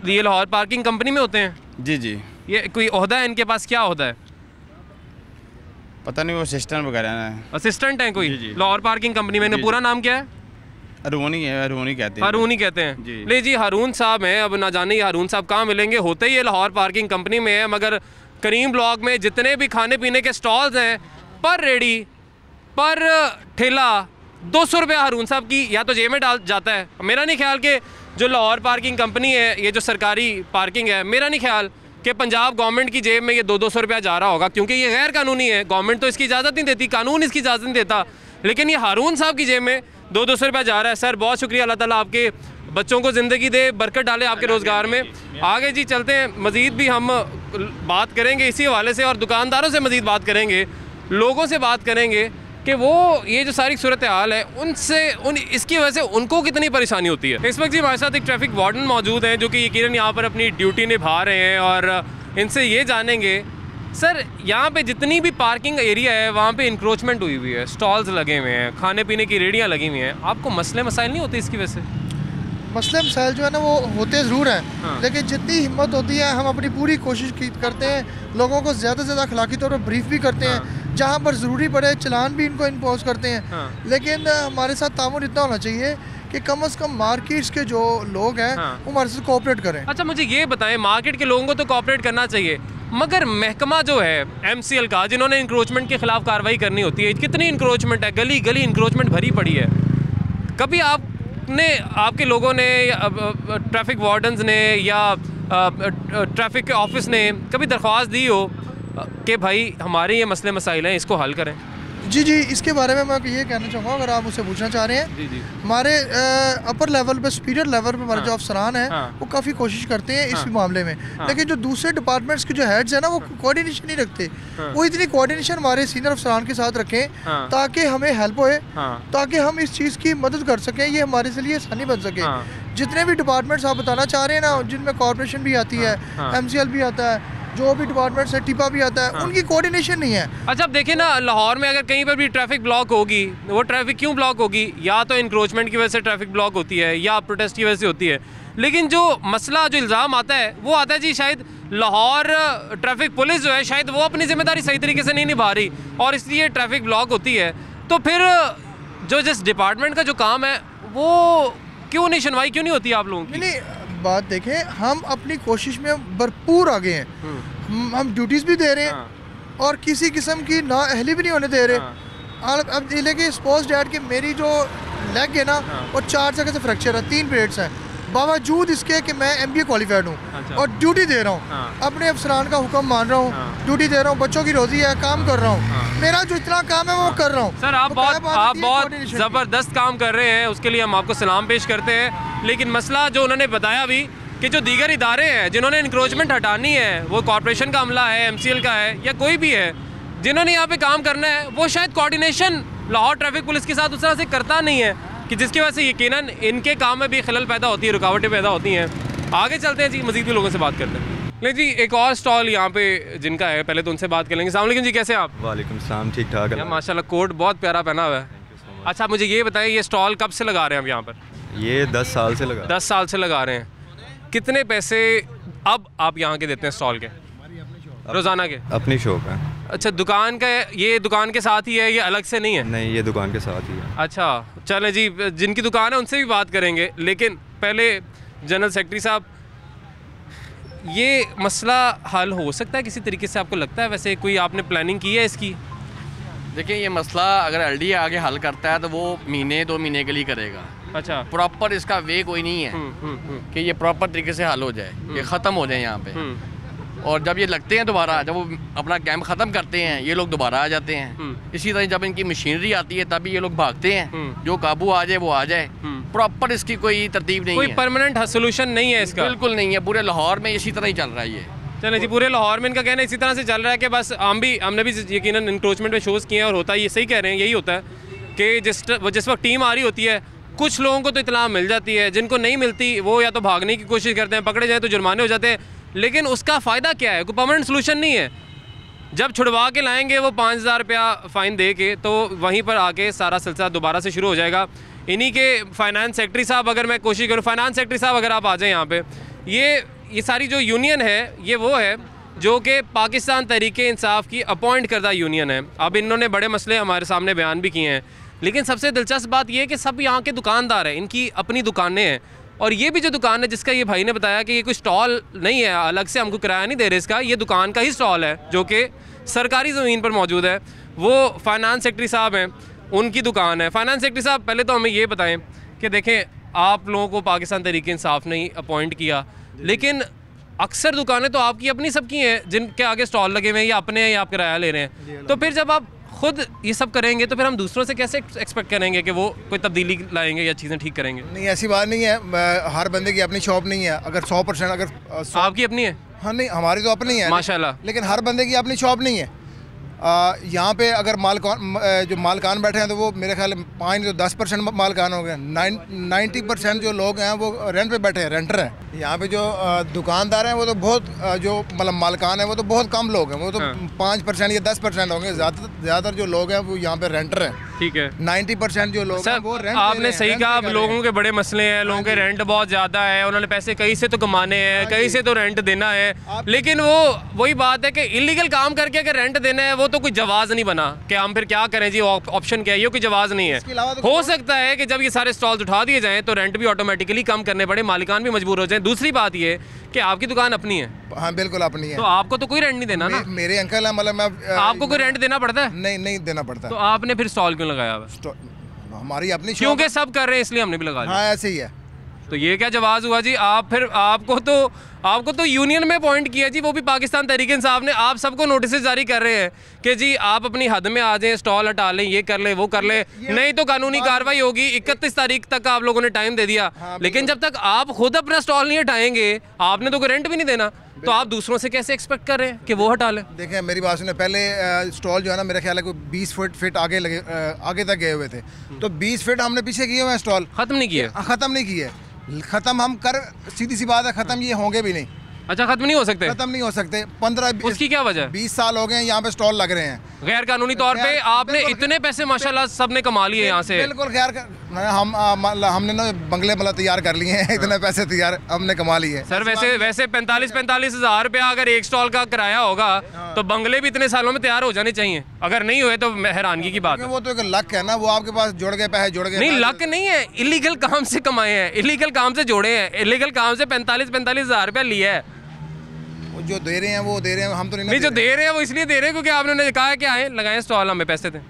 ये लाहौर पार्किंग कंपनी में होते हैं? जी जी। ये कोई ओहदा है इनके पास? क्या ओहदा है? पता नहीं, वो असिस्टेंट वगैरह है। असिस्टेंट है कोई लाहौर पार्किंग कंपनी में? पूरा नाम क्या है? हारून ही कहते हैं। हारून ही कहते हैं। ले जी, हारून साहब हैं। अब ना जाने हारून साहब कहाँ मिलेंगे, होते ही लाहौर पार्किंग कंपनी में है। मगर करीम ब्लॉक में जितने भी खाने पीने के स्टॉल्स हैं, पर रेडी पर ठेला 200 रुपये हारून साहब की या तो जेब में डाल जाता है। मेरा नहीं ख्याल कि जो लाहौर पार्किंग कंपनी है, ये जो सरकारी पार्किंग है, मेरा नहीं ख्याल कि पंजाब गवर्नमेंट की जेब में ये 200 रुपया जा रहा होगा, क्योंकि ये गैर कानूनी है। गवर्नमेंट तो इसकी इजाज़त नहीं देती, कानून इसकी इजाज़त नहीं देता, लेकिन ये हारून साहब की जेब में 200 रुपया जा रहा है। सर बहुत शुक्रिया, अल्लाह ताला आपके बच्चों को ज़िंदगी दे, बरकत डाले आपके रोज़गार में। आगे जी चलते हैं, मज़ीद भी हम बात करेंगे इसी हवाले से, और दुकानदारों से मज़ीद बात करेंगे, लोगों से बात करेंगे कि वो ये जो सारी सूरत हाल है इसकी वजह से उनको कितनी परेशानी होती है। इस वक्त जी हमारे साथ एक ट्रैफिक वार्डन मौजूद हैं जो कि यकीनन यहाँ पर अपनी ड्यूटी निभा रहे हैं, और इनसे ये जानेंगे सर यहाँ पे जितनी भी पार्किंग एरिया है वहाँ पे इंक्रोचमेंट हुई हुई है, स्टॉल्स लगे हुए हैं, खाने पीने की रेडियाँ लगी हुई हैं, आपको मसले मसाइल नहीं होते इसकी वजह से? मसले मसाइल जो है ना वो होते ज़रूर हैं। हाँ। लेकिन जितनी हिम्मत होती है हम अपनी पूरी कोशिश करते हैं, लोगों को ज़्यादा से ज़्यादा अखलाकी तौर पर ब्रीफ भी करते हैं। हाँ। जहाँ पर ज़रूरी पड़े चलान भी इनको इम्पोज करते हैं। हाँ। लेकिन हमारे साथ तामुन इतना होना चाहिए कि कम से कम मार्केट्स के जो लोग हैं वो हमारे साथ कोऑपरेट करें। अच्छा मुझे ये बताएं, मार्केट के लोगों को तो कोऑपरेट करना चाहिए, मगर महकमा जो है MCL का, जिन्होंने इंक्रोचमेंट के खिलाफ कार्रवाई करनी होती है, कितनी इंक्रोचमेंट है, गली गली इंक्रोचमेंट भरी पड़ी है। कभी आपके लोगों ने, ट्रैफिक वार्डन्स ने या ट्रैफिक ऑफिस ने कभी दरख्वास्त दी हो कि भाई हमारे ये मसले मसाइल हैं, इसको हल करें? जी, इसके बारे में मैं ये कहना चाहूँगा, अगर आप मुझसे पूछना चाह रहे हैं। जी। हमारे अपर लेवल पे, सुपीरियर लेवल पे हमारे जो अफसरान हैं वो काफ़ी कोशिश करते हैं इस मामले में, लेकिन जो दूसरे डिपार्टमेंट्स के जो हेड्स हैं ना, वो कोऑर्डिनेशन नहीं रखते। वो इतनी कोऑर्डिनेशन हमारे सीनियर अफसरान के साथ रखें ताकि हमें हेल्प होए, ताकि हम इस चीज़ की मदद कर सकें, ये हमारे लिए आसानी बन सके। जितने भी डिपार्टमेंट्स आप बताना चाह रहे हैं ना, जिनमें कॉर्पोरेशन भी आती है, MCL भी आता है, जो भी डिपार्टमेंट से टिपा भी आता है, उनकी कोऑर्डिनेशन नहीं है। अच्छा अब देखें ना, लाहौर में अगर कहीं पर भी ट्रैफिक ब्लॉक होगी, वो ट्रैफिक क्यों ब्लॉक होगी? या तो इंक्रोचमेंट की वजह से ट्रैफिक ब्लॉक होती है या प्रोटेस्ट की वजह से होती है, लेकिन जो मसला, जो इल्ज़ाम आता है वो आता है जी शायद लाहौर ट्रैफिक पुलिस जो है, शायद वो अपनी जिम्मेदारी सही तरीके से नहीं निभा रही और इसलिए ट्रैफिक ब्लॉक होती है। तो फिर जो जिस डिपार्टमेंट का जो काम है वो क्यों नहीं, सुनवाई क्यों नहीं होती आप लोगों की? नहीं, बात देखें, हम अपनी कोशिश में भरपूर आगे हैं। हम ड्यूटीज़ भी दे रहे हैं और किसी किस्म की नाअहली भी नहीं होने दे रहे। अब लेकिन सपोज डैट कि मेरी जो लेग है ना, वो 4 जगह से फ्रैक्चर है, 3 पेट्स हैं, बावजूद इसके कि मैं MBA क्वालिफाइड हूँ और ड्यूटी दे रहा हूँ, अपने अफसरान का हुक्म मान रहा हूँ, ड्यूटी दे रहा हूँ, बच्चों की रोज़ी है, काम कर रहा हूँ, मेरा जो इतना काम है वो कर रहा हूँ। सर आप बहुत ज़बरदस्त काम कर रहे हैं, उसके लिए हम आपको सलाम पेश करते हैं। लेकिन मसला जो उन्होंने बताया भी कि जो दीगर इदारे हैं जिन्होंने इंक्रोचमेंट हटानी है, वो कॉर्पोरेशन का अमला है, MCL का है या कोई भी है, जिन्होंने यहाँ पे काम करना है, वो शायद कोऑर्डिनेशन लाहौर ट्रैफिक पुलिस के साथ उस तरह से करता नहीं है कि जिसकी वजह से यकीनन इनके काम में भी खलल पैदा होती है, रुकावटें पैदा होती हैं। आगे चलते हैं जी, मज़ीद भी लोगों से बात करते हैं। नहीं जी, एक और स्टॉल यहाँ पे जिनका है, पहले तो उनसे बात कर लेंगे। अस्सलाम वालेकुम जी, कैसे आप? वालेकुम सलाम, ठीक ठाक है माशाल्लाह, कोट बहुत प्यारा पहना हुआ है। अच्छा मुझे ये बताएं, ये स्टॉल कब से लगा रहे हैं आप यहाँ पर? ये 10 साल से लगा 10 साल से लगा रहे हैं। कितने पैसे अब आप यहाँ के देते हैं स्टॉल के, रोज़ाना के? अपनी शॉप है। अच्छा, दुकान का, ये दुकान के साथ ही है, ये अलग से नहीं है? नहीं, ये दुकान के साथ ही है। अच्छा चलें जी, जिनकी दुकान है उनसे भी बात करेंगे, लेकिन पहले जनरल सेक्रेटरी साहब, ये मसला हल हो सकता है किसी तरीके से, आपको लगता है? वैसे कोई आपने प्लानिंग की है इसकी? देखिए, ये मसला अगर LD आगे हल करता है तो वो महीने 2 महीने के लिए करेगा। अच्छा, प्रॉपर इसका वे कोई नहीं है कि ये प्रॉपर तरीके से हल हो जाए, ये ख़त्म हो जाए यहाँ पे। और जब ये लगते हैं दोबारा, जब वो अपना कैंप ख़त्म करते हैं, ये लोग दोबारा आ जाते हैं। इसी तरह जब इनकी मशीनरी आती है तभी ये लोग भागते हैं, जो काबू आ जाए वो आ जाए। प्रॉपर इसकी कोई तरतीब नहीं है, कोई परमानेंट सोल्यूशन नहीं है इसका? बिल्कुल नहीं है, पूरे लाहौर में इसी तरह ही चल रहा है ये। चलें जी, पूरे लाहौर में इनका कहना इसी तरह से चल रहा है कि बस हमने भी यकीनन इंक्रोचमेंट में शोज़ किए हैं और होता है, ये सही कह रहे हैं, यही होता है कि जिस वक्त टीम आ रही होती है, कुछ लोगों को तो इत्तला मिल जाती है, जिनको नहीं मिलती वो या तो भागने की कोशिश करते हैं, पकड़े जाए तो जुर्माने हो जाते हैं, लेकिन उसका फ़ायदा क्या है? कोई परमानेंट सोल्यूशन नहीं है। जब छुड़वा के लाएंगे वो 5000 रुपया फ़ाइन दे के, तो वहीं पर आके सारा सिलसिला दोबारा से शुरू हो जाएगा। इन्हीं के फाइनेंस सेक्रेटरी साहब, अगर मैं कोशिश करूँ, फाइनेंस सेक्रेटरी साहब अगर आप आ जाएँ यहाँ पे, ये सारी जो यूनियन है, ये वो है जो कि पाकिस्तान तहरीके इंसाफ की अपॉइंट करदा यूनियन है। अब इन्होंने बड़े मसले हमारे सामने बयान भी किए हैं, लेकिन सबसे दिलचस्प बात यह है कि सब यहाँ के दुकानदार हैं, इनकी अपनी दुकानें हैं। और ये भी जो दुकान है, जिसका ये भाई ने बताया कि ये कोई स्टॉल नहीं है, अलग से हमको किराया नहीं दे रहे इसका, ये दुकान का ही स्टॉल है जो कि सरकारी ज़मीन पर मौजूद है। वो फाइनेंस सेक्रेटरी साहब हैं, उनकी दुकान है। फाइनेंस सेक्रेटरी साहब, पहले तो हमें ये बताएं कि देखें, आप लोगों को पाकिस्तान तहरीक इंसाफ ने अपॉइंट किया, लेकिन अक्सर दुकानें तो आपकी अपनी सबकी हैं जिनके आगे स्टॉल लगे हुए हैं, या अपने हैं या आप किराया ले रहे हैं। तो फिर जब आप खुद ये सब करेंगे तो फिर हम दूसरों से कैसे एक्सपेक्ट करेंगे कि वो कोई तब्दीली लाएंगे या चीज़ें ठीक करेंगे? नहीं, ऐसी बात नहीं है, हर बंदे की अपनी शॉप नहीं है। अगर 100% अगर आपकी अपनी है? हाँ, नहीं, हमारी तो अपनी है माशाल्लाह, लेकिन हर बंदे की अपनी शॉप नहीं है। यहाँ पे अगर जो मालकान बैठे हैं तो वो मेरे ख्याल 5 तो 10% मालकान हो गए। 90% जो लोग हैं वो रेंट पे बैठे हैं, रेंटर हैं। यहाँ पे जो दुकानदार हैं वो तो बहुत, जो मतलब मालकान हैं वो तो बहुत कम लोग हैं, वो तो 5% या 10% होंगे। ज़्यादातर जो लोग हैं वो यहाँ पे रेंटर हैं। ठीक है। 90% जो लोग हैं वो रेंट आपने सही कहा, अब लोगों के बड़े मसले हैं, लोगों के रेंट बहुत ज़्यादा है, उन्होंने पैसे कहीं से तो कमाने हैं, कहीं से तो रेंट देना है, लेकिन वो वही बात है कि इलीगल काम करके अगर रेंट देना है वो तो कोई जवाज़ नहीं बना कि हम फिर क्या करें जी, ऑप्शन क्या है, ये कोई जवाज़ नहीं है। हो सकता है कि जब ये सारे स्टॉल्स उठा दिए जाएँ तो रेंट भी ऑटोमेटिकली कम करने पड़े, मालिकान भी मजबूर हो जाए। दूसरी बात ये कि आपकी दुकान अपनी है। हाँ बिल्कुल अपनी है, तो आपको तो कोई रेंट नहीं देना ना। मेरे अंकल है, मतलब मैं आपको कोई रेंट देना पड़ता है? नहीं देना पड़ता। तो आपने फिर स्टॉल क्यों लगाया हुआ? हमारी अपनी, क्योंकि सब कर रहे हैं इसलिए हमने भी लगा लिया। हाँ ऐसे ही है। तो ये क्या जवाब हुआ जी? आप फिर आपको तो यूनियन में अपॉइंट किया जी, वो भी पाकिस्तान तहरीक इंसाफ ने। आप सबको नोटिस जारी कर रहे हैं कि जी आप अपनी हद में आ जाएं, स्टॉल हटा लें, ये कर लें, वो कर लें, नहीं तो कानूनी कार्रवाई होगी। 31 तारीख तक आप लोगों ने टाइम दे दिया, लेकिन जब तक आप खुद अपना स्टॉल नहीं हटाएंगे, आपने तो कोई रेंट भी नहीं देना, तो आप दूसरों से कैसे एक्सपेक्ट कर रहे हैं कि वो हटा लें? देखें मेरी बात सुने, पहले स्टॉल जो है ना मेरा ख्याल है कोई 20 फीट आगे तक गए हुए थे, तो 20 फीट हमने पीछे किए हुए हैं, स्टॉल खत्म नहीं किए। ख़त्म नहीं किए, ख़त्म हम कर, सीधी सी बात है, ख़त्म ये होंगे भी नहीं। अच्छा, खत्म नहीं हो सकते? खत्म नहीं हो सकते। 15 उसकी क्या वजह? 20 साल हो गए हैं यहाँ पे स्टॉल लग रहे हैं गैर कानूनी तौर पे। आपने इतने पैसे माशाल्लाह सबने कमा लिए यहाँ से। बिल्कुल गैर, हमने ना बंगले मतलब तैयार कर लिए हैं, इतने पैसे तैयार हमने कमा लिए। सर वैसे 45 हज़ार रुपया अगर एक स्टॉल का किराया होगा तो बंगले भी इतने सालों में तैयार हो जाने चाहिए, अगर नहीं हुए तो हैरानगी की बात है। वो तो एक लक है ना, वो आपके पास जुड़ गए, पैसे जुड़ गए। नहीं, लक नहीं है, इलीगल काम से कमाए हैं, इलीगल काम से जोड़े हैं, इलीगल काम से 45 हज़ार रुपया लिया है। जो दे रहे हैं वो दे रहे हैं, हम तो नहीं जो दे रहे हैं वो इसलिए दे रहे हैं क्योंकि आपने कहा कि आए लगाएं स्टॉल, हमें पैसे दें।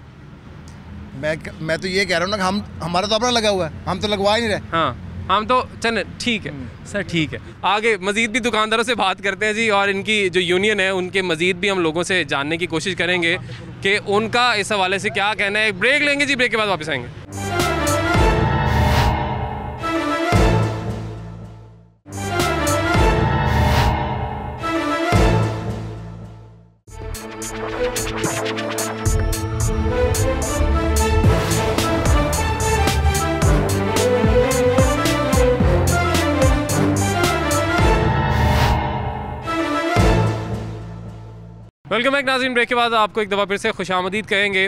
मैं तो ये कह रहा हूँ ना, हमारा तो अपना लगा हुआ है, हम तो लगवा ही नहीं रहे। हाँ, हम तो चल ठीक है सर, ठीक है। आगे मज़ीद भी दुकानदारों से बात करते हैं जी, और इनकी जो यूनियन है उनके मज़ीद भी हम लोगों से जानने की कोशिश करेंगे कि उनका इस हवाले से क्या कहना है। ब्रेक लेंगे जी, ब्रेक के बाद वापस आएंगे। वेलकम बैक नाज़रीन, ब्रेक के बाद आपको एक दफ़ा फिर से खुशामदीद कहेंगे।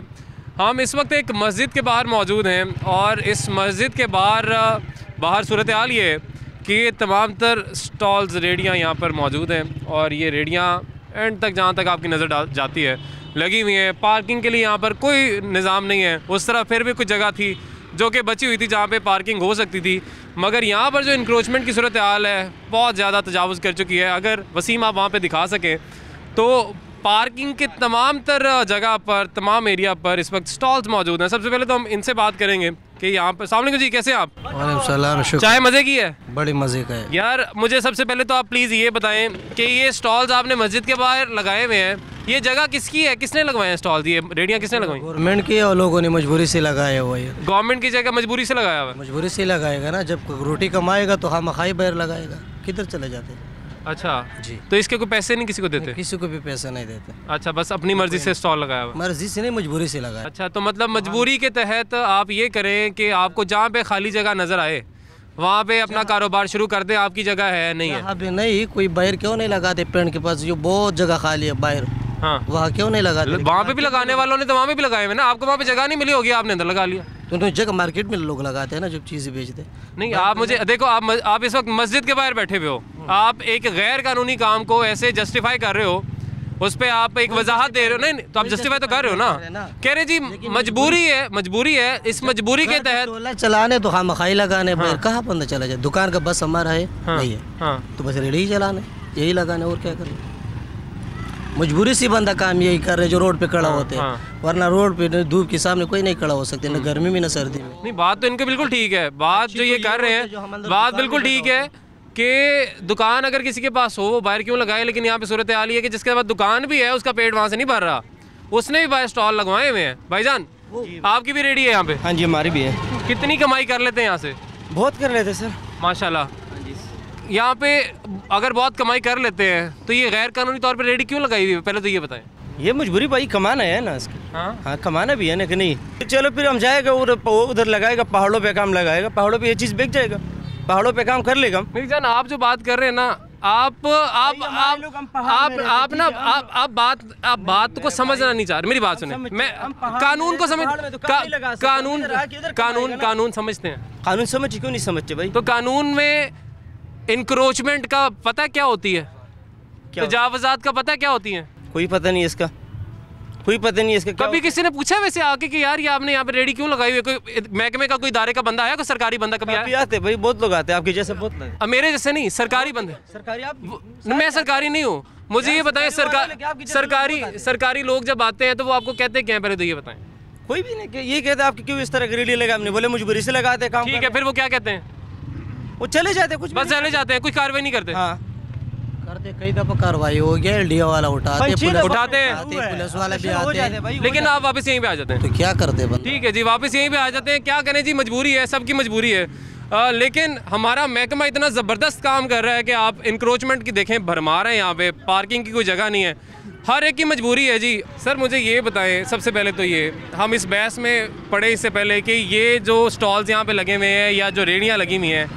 हम इस वक्त एक मस्जिद के बाहर मौजूद हैं और इस मस्जिद के बाहर सूरत हाल ये है कि तमाम तर स्टॉल्स, रेडियाँ यहाँ पर मौजूद हैं और ये रेडियाँ एंड तक जहाँ तक आपकी नज़र जाती है लगी हुई हैं। पार्किंग के लिए यहाँ पर कोई निज़ाम नहीं है। उस तरह फिर भी कुछ जगह थी जो कि बची हुई थी जहाँ पे पार्किंग हो सकती थी, मगर यहाँ पर जो इंक्रोचमेंट की सूरत हाल है बहुत ज़्यादा तजावुज़ कर चुकी है। अगर वसीम आप वहाँ पर दिखा सकें तो पार्किंग के तमाम तर जगह पर, तमाम एरिया पर इस वक्त स्टॉल्स मौजूद हैं। सबसे पहले तो हम इनसे बात करेंगे कि यहाँ पर। अस्सलाम वालेकुम जी, कैसे हैं आप? वालेकुम सलाम। चाय मज़े की है? बड़ी मज़े का है यार। मुझे सबसे पहले तो आप प्लीज़ ये बताएं कि ये स्टॉल्स आपने मस्जिद के बाहर लगाए हुए हैं, ये जगह किसकी है, किसने लगवाए हैं स्टॉल्स, ये रेडियाँ किसने लगवाई? गवर्नमेंट की और लोगों ने मजबूरी से लगाया हुआ है। गवर्नमेंट की जगह मजबूरी से लगाया हुआ है? मजबूरी से लगाएगा ना, जब रोटी कमाएगा तो हम खाई बाहर लगाएगा, किधर चले जाते हैं। अच्छा जी, तो इसके कोई पैसे नहीं किसी को देते? किसी को भी पैसा नहीं देते। अच्छा, बस अपनी मर्जी से स्टॉल लगाया हुआ? मर्जी से नहीं, मजबूरी से लगाया। अच्छा, तो मतलब मजबूरी के तहत आप ये करें कि आपको जहाँ पे खाली जगह नज़र आए वहाँ पे अपना कारोबार शुरू कर दें, आपकी जगह है नहीं है? अभी नहीं, कोई बाहर क्यों नहीं लगाते? पेड़ के पास जो बहुत जगह खाली है बाहर, हाँ वहाँ क्यों नहीं लगाते? वहाँ पे भी लगाने वालों ने तो वहाँ पे भी लगाए हुए ना, आपको वहाँ पे जगह नहीं मिली होगी, आपने अंदर लगा लिया। तो जगह मार्केट में लोग लगाते हैं ना, जब चीज़ें बेचते। नहीं, आप मुझे देखो, आप इस वक्त मस्जिद के बाहर बैठे हुए हो, आप एक गैर कानूनी काम को ऐसे जस्टिफाई कर रहे हो, उस पर आप एक वजाहत दे रहे हो। नहीं तो आप जस्टिफाई तो कर रहे हो ना, कह रहे जी मजबूरी है, इस मजबूरी के तहत चलाने तो हम खाई लगाने, कहाँ बंदा चला जाए? दुकान का बस हमारा है नहीं है, तो बस रेडी ही चलाने, यही लगाने, और क्या करें? मजबूरी से बंदा काम यही कर रहे जो रोड पे खड़ा होते हैं, वरना रोड पे धूप के सामने कोई नहीं खड़ा हो सकते, न गर्मी में न सर्दी में। नहीं, बात तो इनकी बिल्कुल ठीक है, बात जो ये कर रहे हैं बात बिल्कुल ठीक है कि दुकान अगर किसी के पास हो वो बाहर क्यों लगाए, लेकिन यहाँ पे सूरत हाल है कि जिसके पास दुकान भी है उसका पेट वहाँ से नहीं भर रहा, उसने भी बाहर स्टॉल लगवाए हुए हैं। भाईजान, आपकी भी रेडी है यहाँ पे? हाँ जी, हमारी भी है। कितनी कमाई कर लेते हैं यहाँ से? बहुत कर लेते सर, माशाल्लाह। यहाँ पे अगर बहुत कमाई कर लेते हैं तो ये गैर कानूनी तौर पे रेडी क्यों लगाई हुई है, पहले तो ये बताएं। ये मजबूरी भाई, कमाना है ना इसकी। हाँ कमाना भी है ना कि नहीं? चलो फिर हम जाएगा उधर लगाएगा, पहाड़ों पे काम लगाएगा, पहाड़ों पे ये चीज़ बिक जाएगा, पहाड़ों पे काम कर लेगा। मिर्जान, आप जो बात कर रहे हैं ना, आप ना आप बात को समझना नहीं चाह रहे। मेरी बात सुने, मैं कानून को समझ कानून समझते हैं। कानून समझ क्यों नहीं समझते भाई? तो कानून में इंक्रोचमेंट का पता क्या होती है? तजावुज़ात का पता क्या होती है? कोई पता नहीं इसका, कोई पता नहीं इसका। कभी किसी ने पूछा वैसे आके कि यार ये आपने यहाँ पे रेडी क्यों लगाई हुई है? कोई महकमे का कोई इदारे का बंदा आया, कोई सरकारी बंदा कभी आया? आते भाई, बहुत लोग आते हैं आपके जैसे, बहुत लोग। अब मेरे जैसे नहीं, सरकारी बंदे। सरकारी आप? मैं सरकारी नहीं हूँ। मुझे ये बताएं, सरकारी लोग जब आते हैं तो वो आपको कहते क्या? पहले तो ये बताएं। कोई भी नहीं ये कहते आपकी क्यों इस तरह की रेडी लगा? हमने बोले मजबूरी से लगाते काम। ठीक है, फिर वो क्या कहते हैं? वो चले जाते, कुछ बस चले जाते हैं, कोई कार्रवाई नहीं करते। हाँ करते, कई दफा कार्रवाई हो गया, एलडीओ वाला उठाते हैं, पुलिस वाले भी आते हैं, लेकिन आप वापस यहीं पे आ जाते हैं। तो क्या करते हैं? ठीक है जी, वापस यहीं पे आ जाते हैं। क्या करें जी, मजबूरी है, सबकी मजबूरी है। लेकिन हमारा महकमा इतना ज़बरदस्त काम कर रहा है कि आप इंक्रोचमेंट की देखें, भरमार है यहाँ पे, पार्किंग की कोई जगह नहीं है, हर एक की मजबूरी है जी। सर मुझे ये बताएं, सबसे पहले तो ये हम इस बहस में पढ़े इससे पहले कि ये जो स्टॉल्स यहाँ पे लगे हुए हैं या जो रेहड़ियाँ लगी हुई हैं,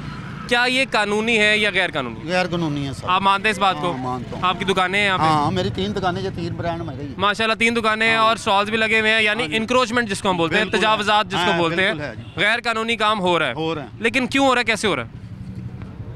क्या ये कानूनी है या गैर कानूनी? गैर कानूनी है सर। आप मानते हैं इस बात को? मानता हूँ। आपकी दुकानें हैं यहाँ पे? हाँ, मेरी 3 दुकानें, जो 3 ब्रांड में गई माशाल्लाह, 3 दुकानें हैं और स्टॉल्स भी लगे हुए हैं, यानी इंक्रोचमेंट जिसको हम बोलते हैं, तजावुज़ात जिसको बोलते हैं, गैर कानूनी काम हो रहा है। लेकिन क्यों हो रहा है, कैसे हो रहा है?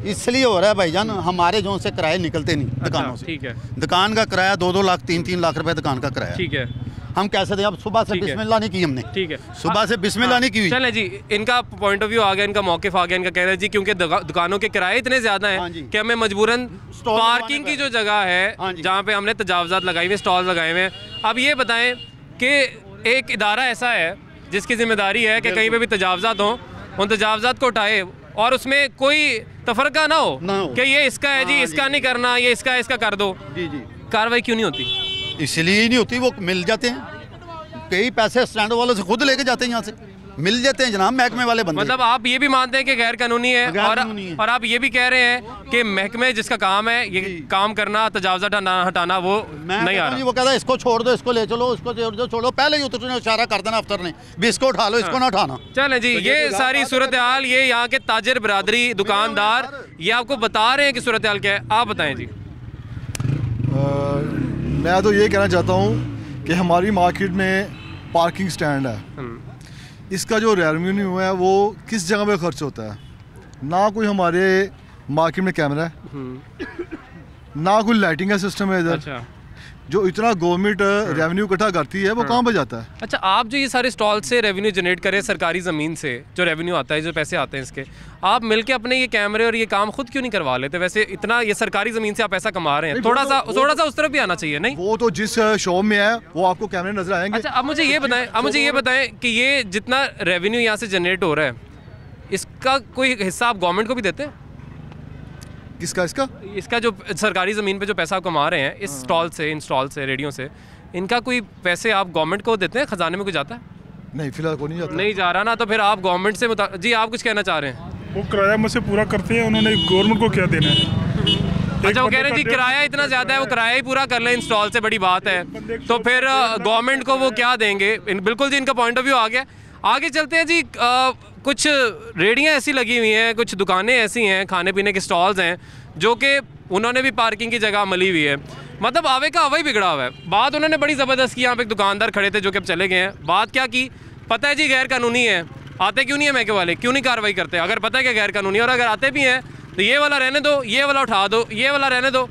इसलिए हो रहा है भाईजान, हमारे जो से किराए निकलते नहीं दुकानों से। ठीक है। दुकान का किराया 2-2 लाख 3-3 लाख रुपए दुकान का किराया। ठीक है। हम कैसे दें? अब सुबह से बिस्मिल्लाह नहीं की हमने। ठीक है, सुबह से बिस्मिल्लाह नहीं की हुई। चलें जी, इनका पॉइंट ऑफ व्यू आ गया, इनका मौक़िफ़ आ गया, इनका कह रहे हैं जी क्योंकि दुकानों के किराए इतने ज़्यादा हैं कि हमें मजबूरन पार्किंग की जो जगह है जहाँ पे हमने तजावुज़ात लगाई हुए, स्टॉल लगाए हुए हैं। अब ये बताएं कि एक इदारा ऐसा है जिसकी जिम्मेदारी है कि कहीं पर भी तजावुज़ात हों, उन तजावुज़ात को उठाए और उसमें कोई तफरका ना हो कि ये इसका है जी, इसका नहीं करना, ये इसका है, इसका कर दो। जी जी। कार्रवाई क्यों नहीं होती? इसलिए ही नहीं होती, वो मिल जाते हैं, कई पैसे स्टैंड वालों से खुद लेके जाते हैं, यहाँ से मिल जाते हैं जनाब महकमे वाले बंदे। मतलब आप ये भी मानते हैं कि गैर कानूनी है, और आप ये भी कह रहे हैं कि महकमे जिसका काम है ये काम करना, तजावुज़ात हटाना, वो नहीं आ रहा। वो कहता है इसको छोड़ दो, इसको ले चलो, उसको छोड़ो, पहले ही उतरने इशारा कर देना अफसर ने भी इसको उठा लो, इसको ना उठाना। चलें जी, ये सारी सूरत हाल, ये यहाँ के ताजिर बरादरी, दुकानदार ये आपको बता रहे हैं कि सूरत हाल क्या है। आप बताएं जी। मैं तो ये कहना चाहता हूँ कि हमारी मार्केट में पार्किंग स्टैंड है, इसका जो रेवेन्यू है वो किस जगह पे खर्च होता है? ना कोई हमारे मार्केट में कैमरा है, ना कोई लाइटिंग का सिस्टम है इधर। अच्छा। जो इतना गवर्नमेंट रेवेन्यू इकट्ठा करती है वो कहाँ पे जाता है? अच्छा, आप जो ये सारे स्टॉल से रेवेन्यू जनरेट करें, सरकारी ज़मीन से जो रेवेन्यू आता है, जो पैसे आते हैं इसके, आप मिलके अपने ये कैमरे और ये काम खुद क्यों नहीं करवा लेते? वैसे इतना ये सरकारी ज़मीन से आप पैसा कमा रहे हैं, थोड़ा सा उस तरफ भी आना चाहिए नहीं? वो तो जिस शॉप में है वो आपको कैमरे नजर आएंगे। अच्छा, अब मुझे ये बताएं कि ये जितना रेवेन्यू यहाँ से जनरेट हो रहा है, इसका कोई हिस्सा आप गवर्नमेंट को भी देते हैं? किसका? इसका जो सरकारी ज़मीन पे जो पैसा आप कमा रहे हैं इस स्टॉल से, इन स्टॉल से, रेडियो से, इनका कोई पैसे आप गवर्नमेंट को देते हैं? खजाने में कोई जाता है? नहीं, फिलहाल कोई नहीं जाता। नहीं जा रहा ना, तो फिर आप गवर्नमेंट से जी आप कुछ कहना चाह रहे हैं? वो किराया मुझसे पूरा करते हैं, उन्होंने गवर्नमेंट को क्या देना है? अच्छा, वो कह रहे हैं जी किराया इतना ज़्यादा है, वो किराया ही पूरा कर लें इन स्टॉल से, बड़ी बात है, तो फिर गवर्नमेंट को वो क्या देंगे? बिल्कुल जी, इनका पॉइंट ऑफ व्यू आ गया। आगे चलते हैं जी। कुछ रेहड़ियाँ ऐसी लगी हुई हैं, कुछ दुकानें ऐसी हैं, खाने पीने के स्टॉल्स हैं जो कि उन्होंने भी पार्किंग की जगह मली हुई है। मतलब आवे का हवा ही बिगड़ा हुआ है। बात उन्होंने बड़ी ज़बरदस्त की, यहाँ पे एक दुकानदार खड़े थे जो कि अब चले गए हैं। बात क्या की? पता है जी गैर कानूनी है, आते क्यों नहीं है महकमे वाले, क्यों नहीं कार्रवाई करते? अगर पता है कि गैर कानूनी, और अगर आते भी हैं तो ये वाला रहने दो, ये वाला उठा दो, ये वाला रहने दो,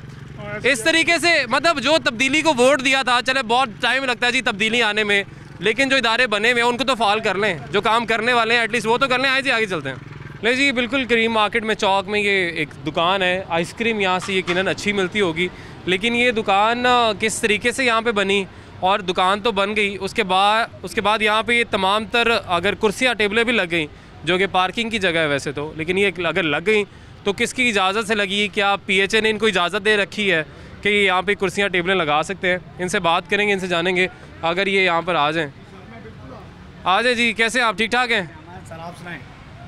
इस तरीके से। मतलब जो तब्दीली को वोट दिया था, चले बहुत टाइम लगता है जी तब्दीली आने में, लेकिन जो इदारे बने हुए हैं उनको तो फाल कर लें, जो काम करने वाले हैं एटलीस्ट वो तो कर लें। आए जी आगे चलते हैं। नहीं जी, बिल्कुल करीम मार्केट में चौक में ये एक दुकान है, आइसक्रीम यहाँ से यकीनन अच्छी मिलती होगी, लेकिन ये दुकान किस तरीके से यहाँ पे बनी, और दुकान तो बन गई, उसके बाद यहाँ पे ये तमाम तर अगर कुर्सियाँ टेबलें भी लग गई जो कि पार्किंग की जगह है वैसे तो, लेकिन ये अगर लग गई तो किसकी इजाज़त से लगी? क्या PHA ने इनको इजाज़त दे रखी है कि ये यहाँ पे कुर्सियाँ टेबलें लगा सकते हैं? इनसे बात करेंगे, इनसे जानेंगे। अगर ये यहाँ पर आ जाए जी। कैसे आप? ठीक ठाक हैं सर, आप सुनाएं?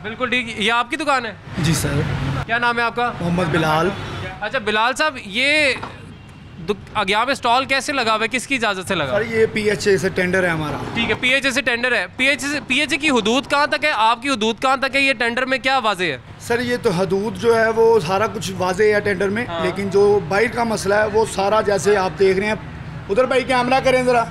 बिल्कुल ठीक। ये आपकी दुकान है? जी सर। क्या नाम है आपका? मोहम्मद बिलाल। अच्छा बिलाल साहब, ये यहाँ पे स्टॉल कैसे लगा हुआ है, किसकी इजाज़त से लगा? सर ये PHA से टेंडर है हमारा। ठीक है, PHA से टेंडर है। PHA की हदूद कहाँ तक है, आपकी हदूद कहाँ तक है, ये टेंडर में क्या वाजे है? सर ये तो हदूद जो है वो सारा कुछ वाजे है टेंडर में। हाँ। लेकिन जो बाइट का मसला है वो सारा, जैसे आप देख रहे हैं उधर भाई कैमरा करें ज़रा।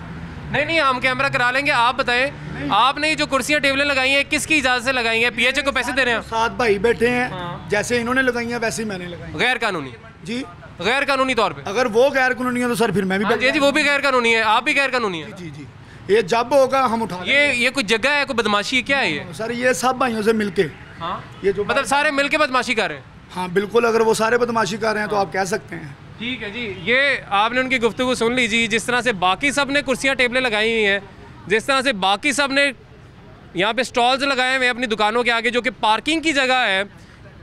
नहीं हम कैमरा करा लेंगे, आप बताएं आपने जो कुर्सियाँ टेबलें लगाई हैं किसकी इजाज़त से लगाई हैं? PHA को पैसे दे रहे हैं? 7 भाई बैठे हैं। हाँ। जैसे इन्होंने लगाई हैं वैसे ही मैंने लगाई। गैर कानूनी? जी गैर कानूनी तौर पे। अगर वो गैर कानूनी है तो सर फिर मैं भी। जी वो भी गैर कानूनी है, आप भी गैर कानूनी है। जी ये जब होगा हम उठा। ये कोई जगह है, कोई बदमाशी क्या है ये? सर ये सब भाइयों से मिलके। हाँ ये जो मतलब सारे मिलके बदमाशी कर रहे हैं? हाँ बिल्कुल, अगर वो सारे बदमाशी कर रहे हैं तो आप कह सकते हैं। ठीक है जी, ये आपने उनकी गुफ्तगू सुन लीजिए। जिस तरह से बाकी सब ने कुर्सियाँ टेबलें लगाई हुई हैं, जिस तरह से बाकी सब ने यहाँ पे स्टॉल्स लगाए हुए हैं अपनी दुकानों के आगे जो कि पार्किंग की जगह है,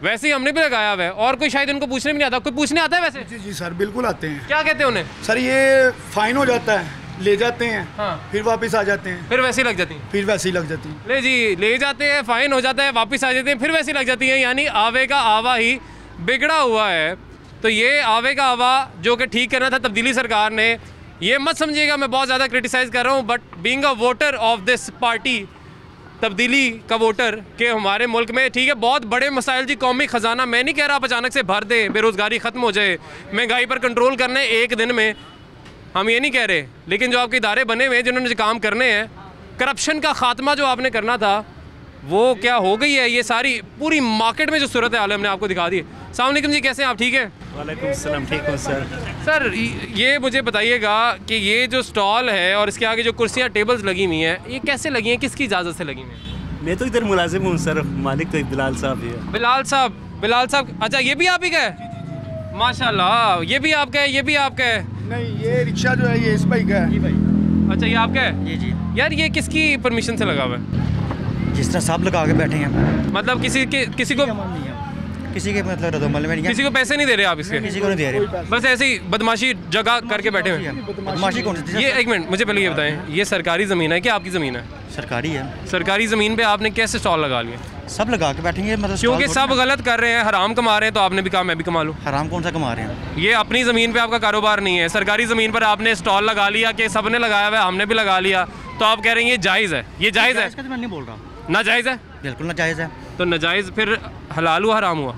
वैसे ही हमने भी लगाया हुआ है। और कोई शायद उनको पूछने भी नहीं आता। कोई पूछने आता है वैसे? जी सर बिल्कुल आते हैं। क्या कहते हैं उन्हें? सर ये फाइन हो जाता है, ले जाते हैं। हाँ। फिर वापस आ जाते हैं। फिर वैसे ही लग जाती हैं? फिर वैसे ही लग जाती हैं। ले जी, ले जाते हैं, फाइन हो जाता है, वापस आ जाते हैं, फिर वैसे ही लग जाती हैं। यानी आवे का आवा ही बिगड़ा हुआ है। तो ये आवे का आवा जो कि ठीक करना था तब्दीली सरकार ने, ये मत समझिएगा मैं बहुत ज़्यादा क्रिटिसाइज़ कर रहा हूँ, but being a voter of this party, तब्दीली का वोटर के हमारे मुल्क में ठीक है बहुत बड़े मसाइल जी। कौमी ख़जाना मैं नहीं कह रहा आप अचानक से भर दे, बेरोज़गारी ख़त्म हो जाए, महंगाई पर कंट्रोल करने एक दिन में, हम ये नहीं कह रहे। लेकिन जो आपके इदारे बने हुए हैं जिन्होंने जो काम करने हैं, करप्शन का ख़ात्मा जो आपने करना था वो क्या हो गई है? ये सारी पूरी मार्केट में जो सूरत हाल है हमने आपको दिखा दी। अस्सलाम वालेकुम जी, कैसे हैं आप? ठीक है, वालेकुम सलाम, ठीक हूँ सर। सर ये मुझे बताइएगा कि ये जो स्टॉल है और इसके आगे जो कुर्सियाँ टेबल्स लगी हुई हैं, ये कैसे लगी हैं, किसकी इजाज़त से लगी हुई हैं? मैं तो इधर मुलाजिम हूँ सर, मालिक तो बिलाल साहब ही है। बिलाल साहब, अच्छा ये भी आप ही का है? माशाल्लाह, ये भी आपका है, ये भी आपका है? नहीं ये रिक्शा जो है ये इस भाई का है। अच्छा ये आपका है? जी। यार ये किसकी परमिशन से लगा हुआ है? जिस तरह सब लगा के बैठे हैं। मतलब किसी के मतलब रदोमल में नहीं है। किसी को पैसे नहीं दे रहे आप इसके? किसी को नहीं दे रहे, बस ऐसे ही बदमाशी जगह करके बैठे हुए हैं। बदमाशी कौन सी? ये एक मिनट मुझे पहले ये बताएं, ये सरकारी ज़मीन है कि आपकी ज़मीन है? सरकारी है। सरकारी ज़मीन पे आपने कैसे स्टॉल लगा लिए? सब लगा के बैठेंगे मतलब क्योंकि सब गलत कर रहे हैं, हराम कमा रहे हैं, तो आपने भी कहा मैं भी कमा लूँ। हराम कौन सा कमा रहे हैं? ये अपनी ज़मीन पे आपका कारोबार नहीं है, सरकारी ज़मीन पर आपने स्टॉल लगा लिया कि सब ने लगाया हुआ है, हमने भी लगा लिया, तो आप कह रहे हैं ये जायज़ है? ये जायज़ है? मैं नहीं बोल रहा। नाजायज़ है? बिल्कुल नाजायज़ है। तो नाजायज़ फिर हलाल हुआ हराम हुआ?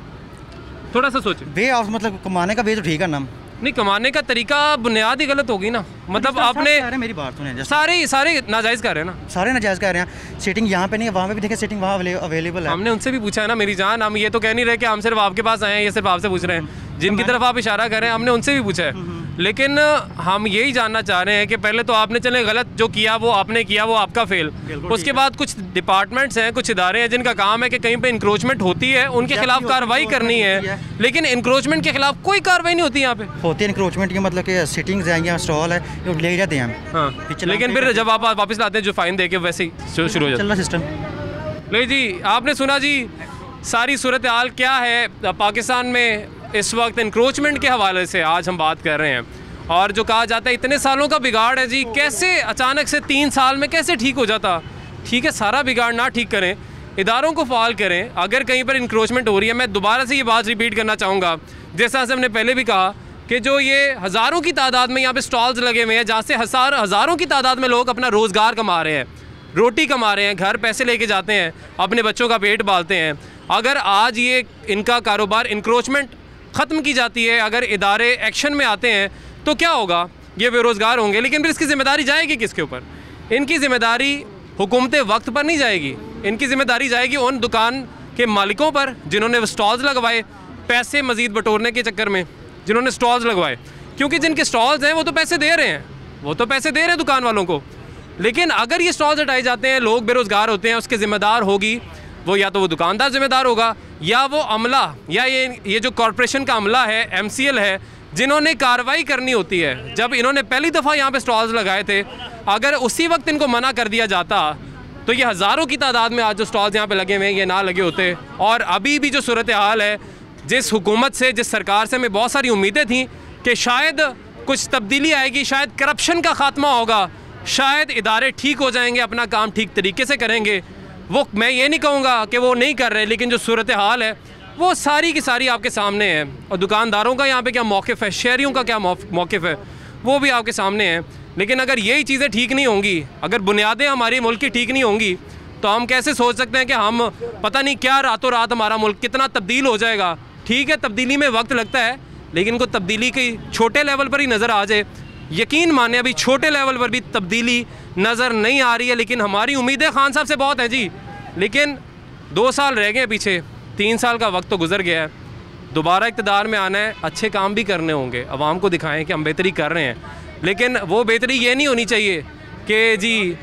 थोड़ा सा सोचें। वे ऑफ मतलब कमाने का वे तो ठीक है ना, नहीं कमाने का तरीका बुनियाद ही गलत होगी ना। मतलब आपने मेरी बात सुने, सारे नाजायज़ कर रहे हैं ना? सारे नाजायज़ कर रहे हैं। सीटिंग यहाँ पे नहीं है, वहाँ पे भी देखे सीटिंग वहाँ अवेलेबल है। हमने उनसे भी पूछा है ना मेरी जान, हम ये तो कह नहीं रहे कि हम सिर्फ आपके पास आए हैं, ये सिर्फ आपसे पूछ रहे हैं। जिनकी तरफ आप इशारा कर रहे हैं हमने उनसे भी पूछा है। लेकिन हम यही जानना चाह रहे हैं कि पहले तो आपने चले गलत जो किया वो आपने किया, वो आपका फेल। उसके बाद कुछ डिपार्टमेंट्स हैं, कुछ इदारे हैं जिनका काम है कि कहीं पे इंक्रोचमेंट होती है उनके खिलाफ कार्रवाई करनी है, लेकिन इंक्रोचमेंट के खिलाफ कोई कार्रवाई नहीं होती यहाँ पे। होती है इंक्रोचमेंट की, मतलब कि सिटिंग्स हैं या स्टॉल है वो ले जाते हैं। हाँ, लेकिन फिर जब आप वापस लाते हैं जो फाइन दे के वैसे ही शुरू हो जाता है सिस्टम। ले जी, आपने सुना जी सारी सूरत हाल क्या है पाकिस्तान में इस वक्त इंक्रोचमेंट के हवाले से आज हम बात कर रहे हैं। और जो कहा जाता है इतने सालों का बिगाड़ है जी, कैसे अचानक से 3 साल में कैसे ठीक हो जाता? ठीक है, सारा बिगाड़ ना ठीक करें, इदारों को फाल करें। अगर कहीं पर इंक्रोचमेंट हो रही है, मैं दोबारा से ये बात रिपीट करना चाहूँगा, जैसा हमने पहले भी कहा कि जो ये हज़ारों की तादाद में यहाँ पे स्टॉल्स लगे हुए हैं जहाँ से हज़ारों की तादाद में लोग अपना रोज़गार कमा रहे हैं, रोटी कमा रहे हैं, घर पैसे लेके जाते हैं, अपने बच्चों का पेट पालते हैं। अगर आज ये इनका कारोबार इंक्रोचमेंट ख़त्म की जाती है, अगर इदारे एक्शन में आते हैं तो क्या होगा? ये बेरोज़गार होंगे, लेकिन फिर इसकी ज़िम्मेदारी जाएगी किसके ऊपर? इनकी ज़िम्मेदारी हुकूमत वक्त पर नहीं जाएगी, इनकी ज़िम्मेदारी जाएगी उन दुकान के मालिकों पर जिन्होंने स्टॉल्स लगवाए पैसे मज़ीद बटोरने के चक्कर में, जिन्होंने स्टॉल्स लगवाए। क्योंकि जिनके स्टॉल्स हैं वो तो पैसे दे रहे हैं, वो तो पैसे दे रहे हैं दुकान वालों को। लेकिन अगर ये स्टॉल्स हटाए जाते हैं, लोग बेरोज़गार होते हैं, उसके ज़िम्मेदार होगी वो या तो वो दुकानदार ज़िम्मेदार होगा या वो अमला या ये जो कॉरपोरेशन का अमला है, MCL है, जिन्होंने कार्रवाई करनी होती है। जब इन्होंने पहली दफ़ा यहाँ पे स्टॉल्स लगाए थे, अगर उसी वक्त इनको मना कर दिया जाता तो ये हज़ारों की तादाद में आज जो स्टॉल्स यहाँ पे लगे हुए हैं ये ना लगे होते। और अभी भी जो सूरत हाल है, जिस हुकूमत से, जिस सरकार से हमें बहुत सारी उम्मीदें थी कि शायद कुछ तब्दीली आएगी, शायद करप्शन का ख़ात्मा होगा, शायद इदारे ठीक हो जाएंगे, अपना काम ठीक तरीके से करेंगे। वो मैं ये नहीं कहूँगा कि वो नहीं कर रहे, लेकिन जो सूरत हाल है वो सारी की सारी आपके सामने है। और दुकानदारों का यहाँ पे क्या मौक़िफ़ है, शहरियों का क्या मौक़िफ़ है, वो भी आपके सामने है। लेकिन अगर यही चीज़ें ठीक नहीं होंगी, अगर बुनियादें हमारी मुल्क की ठीक नहीं होंगी, तो हम कैसे सोच सकते हैं कि हम पता नहीं क्या रातों रात हमारा मुल्क कितना तब्दील हो जाएगा। ठीक है, तब्दीली में वक्त लगता है, लेकिन को तब्दीली की छोटे लेवल पर ही नज़र आ जाए। यकीन माने अभी छोटे लेवल पर भी तब्दीली नज़र नहीं आ रही है, लेकिन हमारी उम्मीदें खान साहब से बहुत हैं जी। लेकिन 2 साल रह गए पीछे, 3 साल का वक्त तो गुजर गया है। दोबारा इक़्तिदार में आना है, अच्छे काम भी करने होंगे, अवाम को दिखाएं कि हम बेहतरी कर रहे हैं। लेकिन वो बेहतरी ये नहीं होनी चाहिए कि जी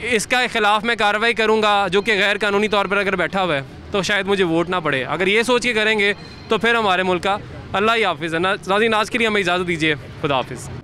इसका ख़िलाफ़ मैं कार्रवाई करूँगा जो कि गैर कानूनी तौर पर अगर बैठा हुआ है तो शायद मुझे वोट ना पड़े। अगर ये सोच के करेंगे तो फिर हमारे मुल्क का अल्लाह ही हाफ़िज़ है। नाज़रीन, आज के लिए हमें इजाज़त दीजिए। खुदा हाफ़िज़।